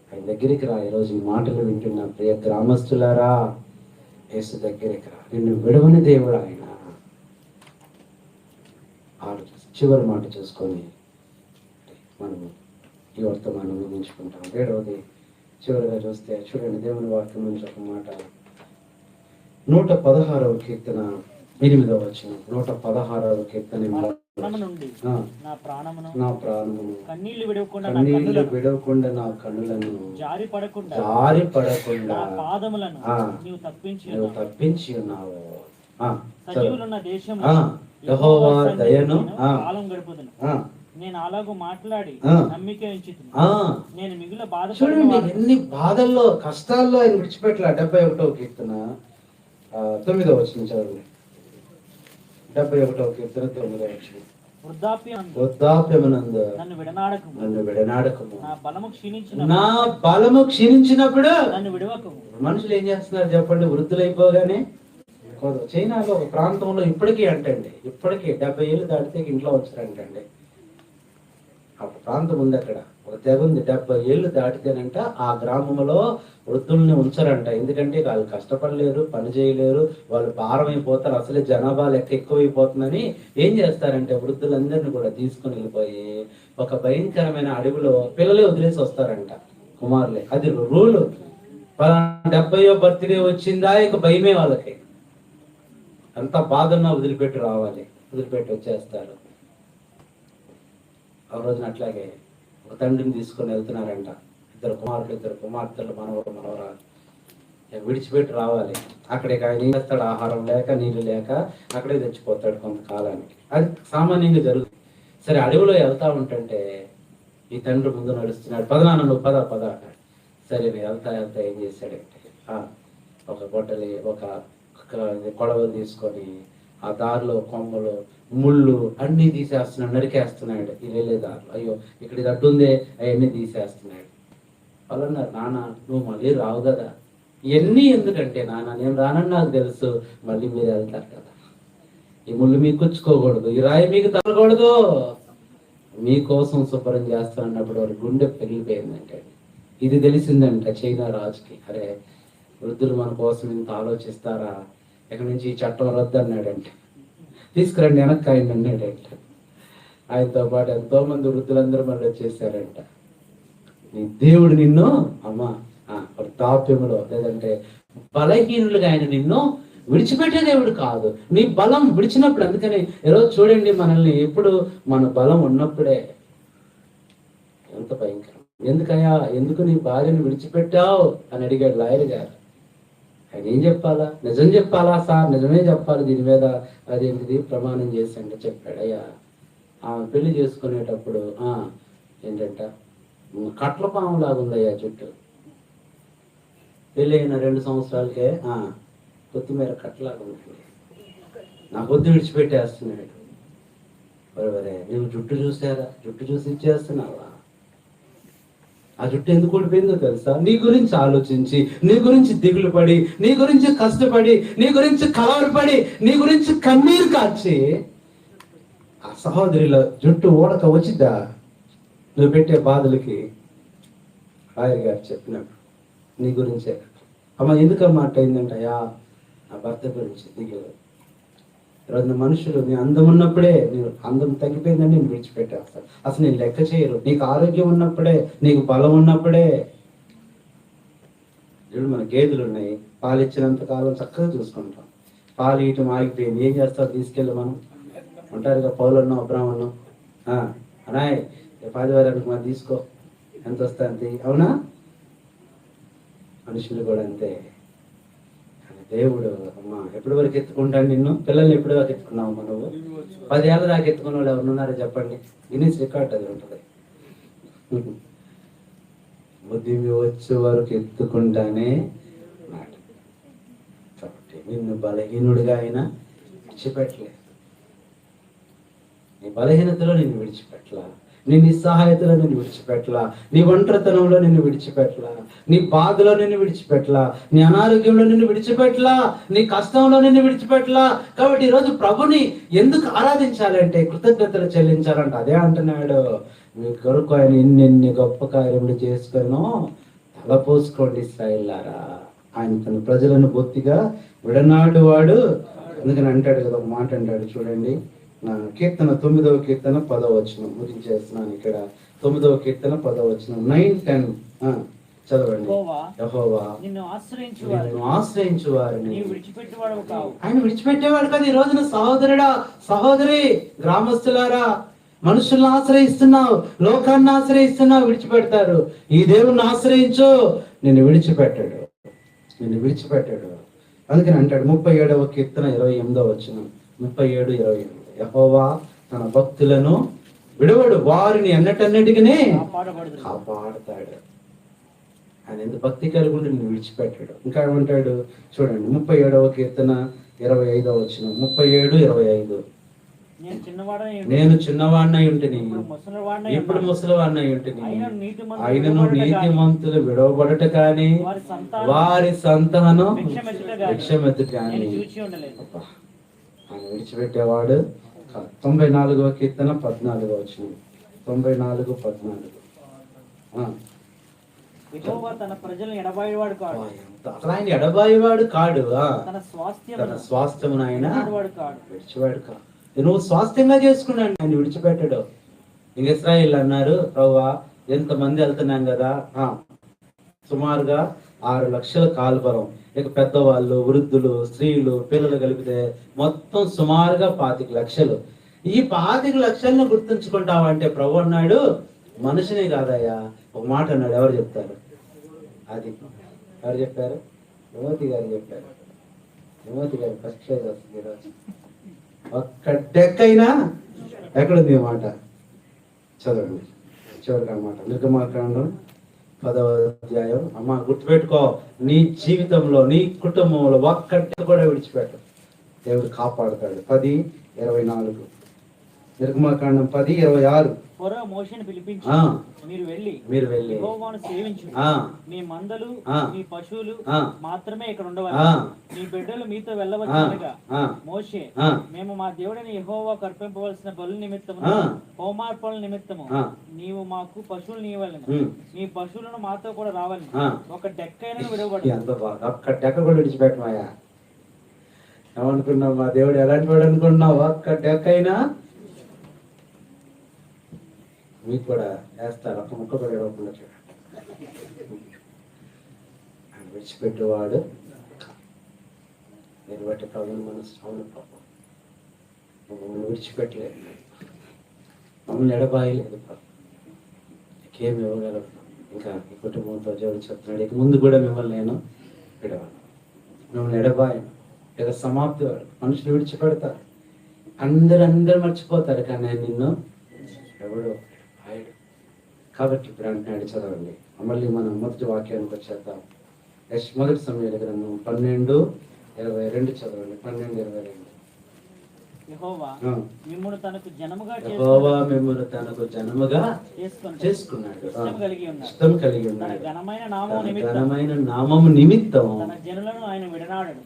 ఆయన దగ్గరికి రా. ఈరోజు ఈ మాటలు వింటున్న ప్రియ గ్రామస్తులారా, యేసు దగ్గరికి రా. నిన్ను విడవని దేవుడు ఆయన. చివరి మాట చూసుకొని మనము ఈ వర్తమానం ముగించుకుంటాం. 7వది చివరిగా చూస్తే చూడండి, దేవుని వాక్యం నుంచి ఒక మాట, 116వ కీర్తన 8వ వచనం. 116వ కీర్తన నా ప్రాణమును కన్నీళ్లు విడవకుండా నా కన్నులను జారి పడకుండా పాదములను నీవు తప్పించి ఉన్నావు. సజీవులున్న దేశం యెహోవా దయను కాలం గడుపుదును. నేను అలాగూ మాట్లాడి నమ్మిక ఉంచుతున్నా. నేను మిగుల బాధ. చూడండి ఎన్ని బాధల్లో కష్టాల్లో ఆయన విడిచిపెట్టలే. 71వ కీర్తన 9వ వచనం చదవండి. 71వ కీర్తన 9వ వచనం. వృద్ధాప్యమునందు నన్ను విడనాడకము. నా బలము క్షీణించినప్పుడు నన్ను విడవకము. మనుషులు ఏం చేస్తున్నారు చెప్పండి? వృద్ధులైపోగానే చైనాలో ఒక ప్రాంతంలో ఇప్పటికీ 70 ఏళ్ళు దాటితే ఇంట్లో వచ్చారంటండి. ఒక ప్రాంతం ఉంది, అక్కడ ఒక తెగ ఉంది. 70 ఏళ్ళు దాటితేనంట ఆ గ్రామంలో వృద్ధుల్ని ఉంచరంట. ఎందుకంటే వాళ్ళు కష్టపడలేరు, పని చేయలేరు, వాళ్ళు భారం అయిపోతారు, అసలే జనాభా లెక్క ఎక్కువైపోతుందని ఏం చేస్తారంటే వృద్ధులందరినీ కూడా తీసుకుని వెళ్ళిపోయి ఒక భయంకరమైన అడవిలో పిల్లలే వదిలేసి వస్తారంట, కుమారులే. అది రూలు. 70వ బర్త్డే వచ్చిందా ఇక భయమే వాళ్ళకి. అంత బాధన్నా వదిలిపెట్టి రావాలి, వదిలిపెట్టి వచ్చేస్తారు. ఆ రోజున అట్లాగే ఒక తండ్రిని తీసుకొని వెళ్తున్నారంట. 2 కుమారులు 2 కుమార్తెలు, మనవరాలు. విడిచిపెట్టి రావాలి. అక్కడికి ఆయన ఏం చేస్తాడు? ఆహారం లేక నీళ్లు లేక అక్కడే చచ్చిపోతాడు కొంతకాలానికి. అది సామాన్యంగా జరుగుతుంది. సరే, అడవిలో వెళ్తా ఉంటుంటే ఈ తండ్రి ముందు నడుస్తున్నాడు. పదనాన్న నువ్వు పద అన్నాడు. సరే వెళ్తా ఏం చేశాడంటే ఒక గొడ్డలి, ఒక కొడవలు తీసుకొని ఆ దారిలో కొమ్మలు, ముళ్ళు అన్నీ తీసేస్తున్నాడు, నరికేస్తున్నాడు. ఈ వెళ్ళే దారిలో అయ్యో ఇక్కడ ఇది అడ్డుందే, అవన్నీ తీసేస్తున్నాడు. వాళ్ళు అన్నారు, నాన్న నువ్వు మళ్ళీ రావు కదా. ఇవన్నీ ఎందుకంటే, నాన్న నేను రానని నాకు తెలుసు, మళ్ళీ మీరు వెళ్తారు కదా, ఈ ముళ్ళు మీకు కుచ్చుకోకూడదు, ఈ రాయి మీకు తగలకూడదు, మీకోసం శుభ్రం చేస్తానన్నప్పుడు వారి గుండె పెరిగిపోయిందంటే. ఇది తెలిసిందంట చైనా రాజుకి. అరే, వృద్ధులు మన కోసం ఇంత ఆలోచిస్తారా, ఎక్కడి నుంచి ఈ చట్టం రద్దు అన్నాడంటే. తీసుకురండి వెనక్కి ఆయన అన్నాడంట. ఆయనతో పాటు ఎంతో మంది వృద్ధులందరూ మళ్ళీ వచ్చేసారంట. నీ దేవుడు నిన్ను వృద్ధాప్యములో లేదంటే బలహీనులుగా ఆయన నిన్ను విడిచిపెట్టే దేవుడు కాదు. నీ బలం విడిచినప్పుడు. అందుకని ఈరోజు చూడండి, మనల్ని ఎప్పుడు మన బలం ఉన్నప్పుడే. ఎంత భయంకరం. ఎందుకయ్యా, ఎందుకు నీ భార్యను విడిచిపెట్టావు అని అడిగాడు లాయర్ గారు. ఆయన ఏం చెప్పాలా? నిజం చెప్పాలా సార్? నిజమే చెప్పాలి, దీని మీద అదేంటిది ప్రమాణం చేసండి చెప్పాడు. అయ్యా, ఆమె పెళ్లి చేసుకునేటప్పుడు ఏంటంట, కట్ల పాము లాగా ఉందయ్యా జుట్టు. పెళ్ళి అయిన 2 సంవత్సరాలకే కొత్తిమీర కట్టలాగా ఉంటుంది. నా కొద్ది విడిచిపెట్టేస్తున్నాడు. వరే నువ్వు జుట్టు చూసారా? జుట్టు చూసి ఇచ్చేస్తున్నావా? ఆ జుట్టు ఎందుకు ఊడిపోయిందో తెలుసా? నీ గురించి ఆలోచించి, నీ గురించి దిగులు పడి, నీ గురించి కష్టపడి, నీ గురించి కలవరపడి, నీ గురించి కన్నీరు కార్చి ఆ సహోదరిలో జుట్టు ఊడక వచ్చిద్దా నువ్వు పెట్టే బాధలకి? రాయర్ గారు చెప్పినప్పుడు నీ గురించే. అమ్మ ఎందుకమ్మా అయిందంటయా? నా భర్త గురించి దిగులు. ఈరోజు మనుషులు నీ అందం ఉన్నప్పుడే, నేను అందం తగ్గిపోయిందని నేను విడిచిపెట్టేస్తాను. అసలు నేను లెక్క చేయరు. నీకు ఆరోగ్యం ఉన్నప్పుడే, నీకు బలం ఉన్నప్పుడే. చూడు, మన గేదెలు ఉన్నాయి, పాలు ఇచ్చినంత కాలం చక్కగా చూసుకుంటాం. పాలు ఇయటం ఆగిపోయింది, ఏం చేస్తావు? తీసుకెళ్ళి మనం ఉంటారు కదా, పౌలన్నాం, అబ్రాహ్మణం, అనాయ్ 10,000 మరి తీసుకో, ఎంత వస్తా అంతే. అవునా? మనుషులు కూడా అంతే. దేవుడు ఎప్పటి వరకు ఎత్తుకుంటాను నిన్ను? పిల్లల్ని ఎప్పటి వరకు ఎత్తుకున్నావు? నువ్వు 10 ఏళ్ళ దాకా ఎత్తుకున్న వాళ్ళు ఎవరున్నారో చెప్పండి. గిన్నీస్ రికార్డ్ అది ఉంటుంది. బుద్ధి వచ్చే వరకు ఎత్తుకుంటానే మాట. కాబట్టి నిన్ను బలహీనుడిగా అయినా విడిచిపెట్టలేదు. నీ బలహీనతలో నిన్ను విడిచిపెట్టలా. నీ నిస్సహాయతలో నిన్ను విడిచిపెట్టలా, నీ ఒంటరితనంలో నిన్ను విడిచిపెట్టలా, నీ బాధలో నిన్ను విడిచిపెట్టలా, నీ అనారోగ్యంలో నిన్ను విడిచిపెట్టలా, నీ కష్టంలో నిన్ను విడిచిపెట్టలా. కాబట్టి ఈరోజు ప్రభుని ఎందుకు ఆరాధించాలంటే కృతజ్ఞతలు చెల్లించాలంటే అదే అంటున్నాడు. మీ కొరకు ఆయన ఎన్నెన్ని గొప్ప కార్యములు చేసుకునో తలపోసుకోండి ఇశ్రాయేలులారా. ఆయన తన ప్రజలను బొత్తిగా విడనాడు వాడు. అందుకని అంటాడు కదా, ఒక మాట అంటాడు చూడండి, కీర్తన 9వ కీర్తన 10వ వచనం ముగించేస్తున్నాను ఇక్కడ. 9వ కీర్తన 10వ వచనం 9-10 చదవండి. యెహోవా నిన్ను ఆశ్రయించు వారిని ఆయన విడిచిపెట్టేవాడు కాదు. ఈ రోజున సహోదరుడా, సహోదరి, గ్రామస్తులారా, మనుషులను ఆశ్రయిస్తున్నావు, లోకాన్ని ఆశ్రయిస్తున్నావు, విడిచిపెడతారు. ఈ దేవుణ్ణి ఆశ్రయించు, నిన్ను విడిచిపెట్టాడు. అందుకని అంటాడు 37వ కీర్తన 28వ వచనం 37-28 యెహోవా తన భక్తులను విడవడు, వారిని ఎన్నటన్నిటికీ కాపాడతాడు. ఆయన ఎంత భక్తి కలిగి ఉండి నిన్ను విడిచిపెట్టాడు. ఇంకా ఏమంటాడు చూడండి 37వ కీర్తన 25వ వచనం 37-25 నేను చిన్నవాడినై ఉంటిని, ఇప్పుడు ముసలివాడినై ఉంటిని, ఆయనను నీతిమంతులు విడవబడట కానీ వారి సంతానం భిక్షమెత్తుట కానీ ఆయన విడిచిపెట్టేవాడు. 94వ కీర్తన 14వ వచనం 94-14 తన ప్రజలను ఎడబాయేవాడు కాడు. అసలు ఆయన ఎడబాయేవాడు కాడు. తన స్వాస్థ్యమును ఆయన విడిచివాడు కాదు. నువ్వు స్వాస్థ్యంగా చేసుకున్నాడు, ఆయన విడిచిపెట్టాడు. ఇంక ఇశ్రాయేలు అన్నారు, ప్రభువా ఎంతమంది వెళ్తున్నాం కదా, సుమారుగా 6 లక్షల కాల్బరం, ఇక పెద్దవాళ్ళు, వృద్ధులు, స్త్రీలు, పిల్లలు కలిపితే మొత్తం సుమారుగా 25 లక్షలు. ఈ 25 లక్షలను గుర్తుంచుకుంటావంటే ప్రభు అన్నాడు, మనిషినే కాదయ్యా. ఒక మాట అన్నాడు, ఎవరు చెప్తారు? అది ఎవరు చెప్పారు? విమోతి గారు చెప్పారు. విమోతి గారు ఫస్ట్ ప్రైజ్ వస్తుంది ఈరోజు. ఒక్క డెక్కైనా ఎక్కడుంది ఈ మాట? చదవండి చివరికి ఆ మాట. నిర్గమాకాండం 10వ అధ్యాయం. అమ్మ గుర్తుపెట్టుకో, నీ జీవితంలో, నీ కుటుంబంలో ఒక్క డెక్క కూడా విడిచిపెట్టు, దేవుడు కాపాడుతాడు. 10:24 నిర్గమాకాండం 10:26 మోషేను పిలిపించి మీరు వెళ్ళి యెహోవాను సేవించు, మీ మందలు మీ పశువులు మాత్రమే ఇక్కడ ఉండవాలి, మీ బిడ్డలు మీతో వెళ్ళవచ్చునగా మోషే మేము మా దేవుడైన యెహోవాకు అర్పింపవలసిన బలుల నిమిత్తము హోమార్పణల నిమిత్తము నీవు మాకు పశువులు నీయవలెను, మీ పశువులను మాతో కూడా రావాలి, ఒక డెక్కైనా విడవబడదు. ఒక్క డెక్క కూడా విడిచిపెట్టమాయా. ఏమనుకున్నావు? మా దేవుడు ఎలాంటి వాడు అనుకున్నావు? ఒక్క డెక్కైనా మీకు కూడా వేస్తారు, ఒక్క ముక్క కూడా ఇవ్వకుండా చూడండి. ఆయన విడిచిపెట్టేవాడు. నేను బట్టి ప్రభుత్వం మనసు అవును పాపం మమ్మల్ని విడిచిపెట్టలేదు, మమ్మల్ని ఎడబాయలేదు పాపం, ఇంకేమి ఇవ్వగలరు. ఇంకా ఈ కుటుంబంతో జోడి చెప్తున్నాడు, ఇక ముందు కూడా మిమ్మల్ని నేను విడవను, మిమ్మల్ని ఎడబాయను. ఇక సమాప్తి వాడు. మనుషులు విడిచిపెడతారు, అందరూ మర్చిపోతారు, కానీ నేను నిన్ను ఎవడు ఆయడు. కాబట్టి ఇప్పుడు అంటున్నాడు, చదవండి మళ్ళీ మనం మొదటి వాక్యానికి వచ్చేద్దాం. మొదటి సమయాల గ్రంథం 12:22 చదవండి. 12:22 యెహోవా మిమ్మును తనకు జనముగా చేసుకున్నాడు, ఇష్టం కలిగి ఉన్నాడు, ఘనమైన నామము నిమిత్తం తన జనులను ఆయన విడనాడడు.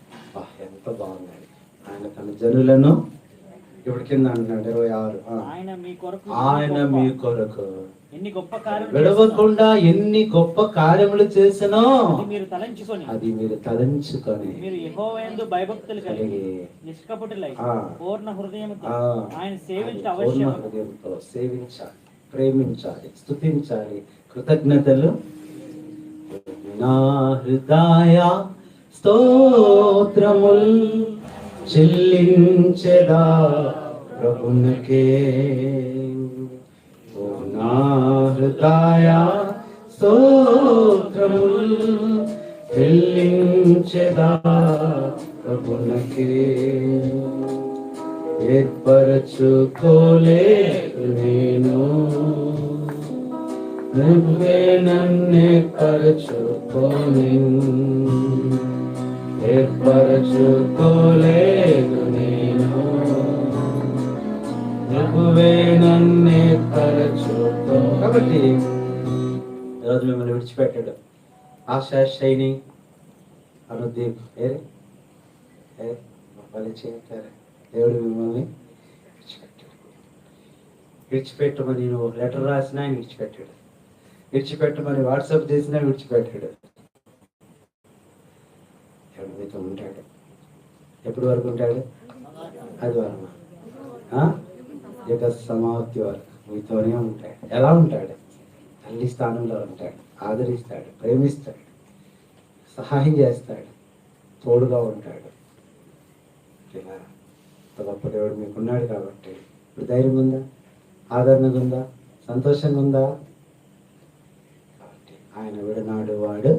ఎంత బాగున్నాడు. ఆయన తన జనులను ఇప్పుడు కింద అంటున్నాడు 26 ఆయన మీ కొరకు విడవకుండా ఎన్ని గొప్ప కార్యములు చేసినో అది మీరు తలంచుకొని మీరు యెహోవా యందు భయభక్తులు కలిగి నిష్కపటులై పూర్ణ హృదయంతో ఆయన సేవించాలి, ప్రేమించాలి, స్తుతించాలి, కృతజ్ఞతలు. నా హృదయ స్తోత్రముల్ చెల్లించెదా ప్రభునికే, నా హృదయ స్తోత్రముల్ చెల్లించెదా ప్రభునికే. ఏర్పరచుకోలేదు నేను, నువ్వే నన్నేర్పరచుకోని, ఏర్పరచుకోలేదు నేను, ప్రభువే నన్నే తలచుతో. కాబట్టి ఈరోజు మిమ్మల్ని విడిచిపెట్టాడు. ఆశా షైనింగ్ అనుదీప్ దేవుడు మిమ్మల్ని విడిచిపెట్టమని నువ్వు లెటర్ రాసినా ఆయన విడిచిపెట్టాడు, విడిచిపెట్టమని వాట్సాప్ చేసినా విడిచిపెట్టాడు. దేవుడు మీతో ఉంటాడు. ఎప్పటి వరకు ఉంటాడు? అది వరకు ఇక సమాప్తి వరకు మీతోనే ఉంటాడు. ఎలా ఉంటాడు? తల్లి స్థానంలో ఉంటాడు, ఆదరిస్తాడు, ప్రేమిస్తాడు, సహాయం చేస్తాడు, తోడుగా ఉంటాడు. ఇలా గొప్ప దేవుడు మీకున్నాడు కాబట్టి ఇప్పుడు ధైర్యం ఉందా? ఆదరణగా ఉందా? సంతోషంగా ఉందా? కాబట్టి ఆయన విడనాడు వాడు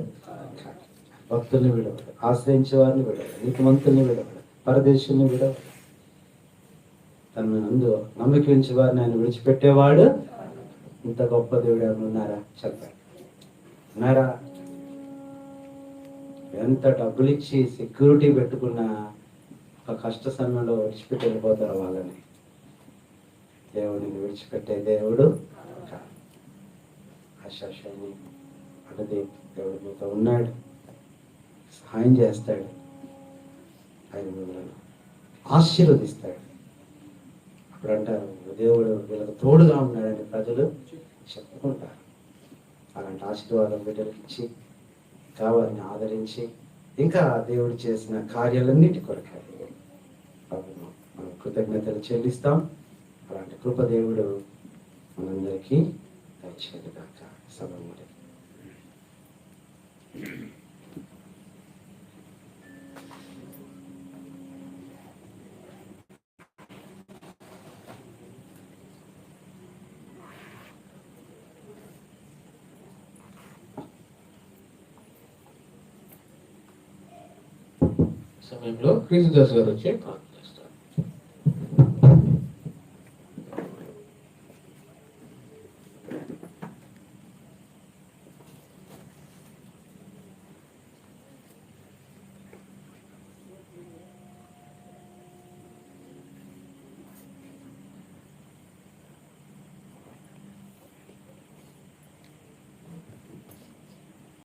భక్తుల్ని విడవడు, ఆశ్రయించే వారిని విడవడు, నీతిమంతుల్ని విడవడు, పరదేశుల్ని విడవడు. తన నందు నమ్మకి ఉంచి వారిని ఆయన విడిచిపెట్టేవాడు. ఇంత గొప్ప దేవుడు ఎవరు ఉన్నారా? చెప్పండి, ఉన్నారా? ఎంత డబ్బులు ఇచ్చి సెక్యూరిటీ పెట్టుకున్నా ఒక కష్ట సమయంలో విడిచిపెట్టి వెళ్ళిపోతారు వాళ్ళని. దేవుడిని విడిచిపెట్టే దేవుడు ఆశాశాన్ని అన్నది. దేవుడు మీతో ఉన్నాడు, సహాయం చేస్తాడు, ఆయన మిమ్మల్ని ఆశీర్వదిస్తాడు. అప్పుడు అంటారు దేవుడు వీళ్ళకి తోడుగా ఉన్నాడని ప్రజలు చెప్పుకుంటారు. అలాంటి ఆశీర్వాదం బిడ్డలకు ఇచ్చి వారిని ఆదరించి ఇంకా దేవుడు చేసిన కార్యాలన్నిటి కొరకు మనం కృతజ్ఞతలు చెల్లిస్తాం. అలాంటి కృప దేవుడు మనందరికీ దయచేయగాక. సభముడి సమయంలో క్రీస్తుదాస్ గారు వచ్చి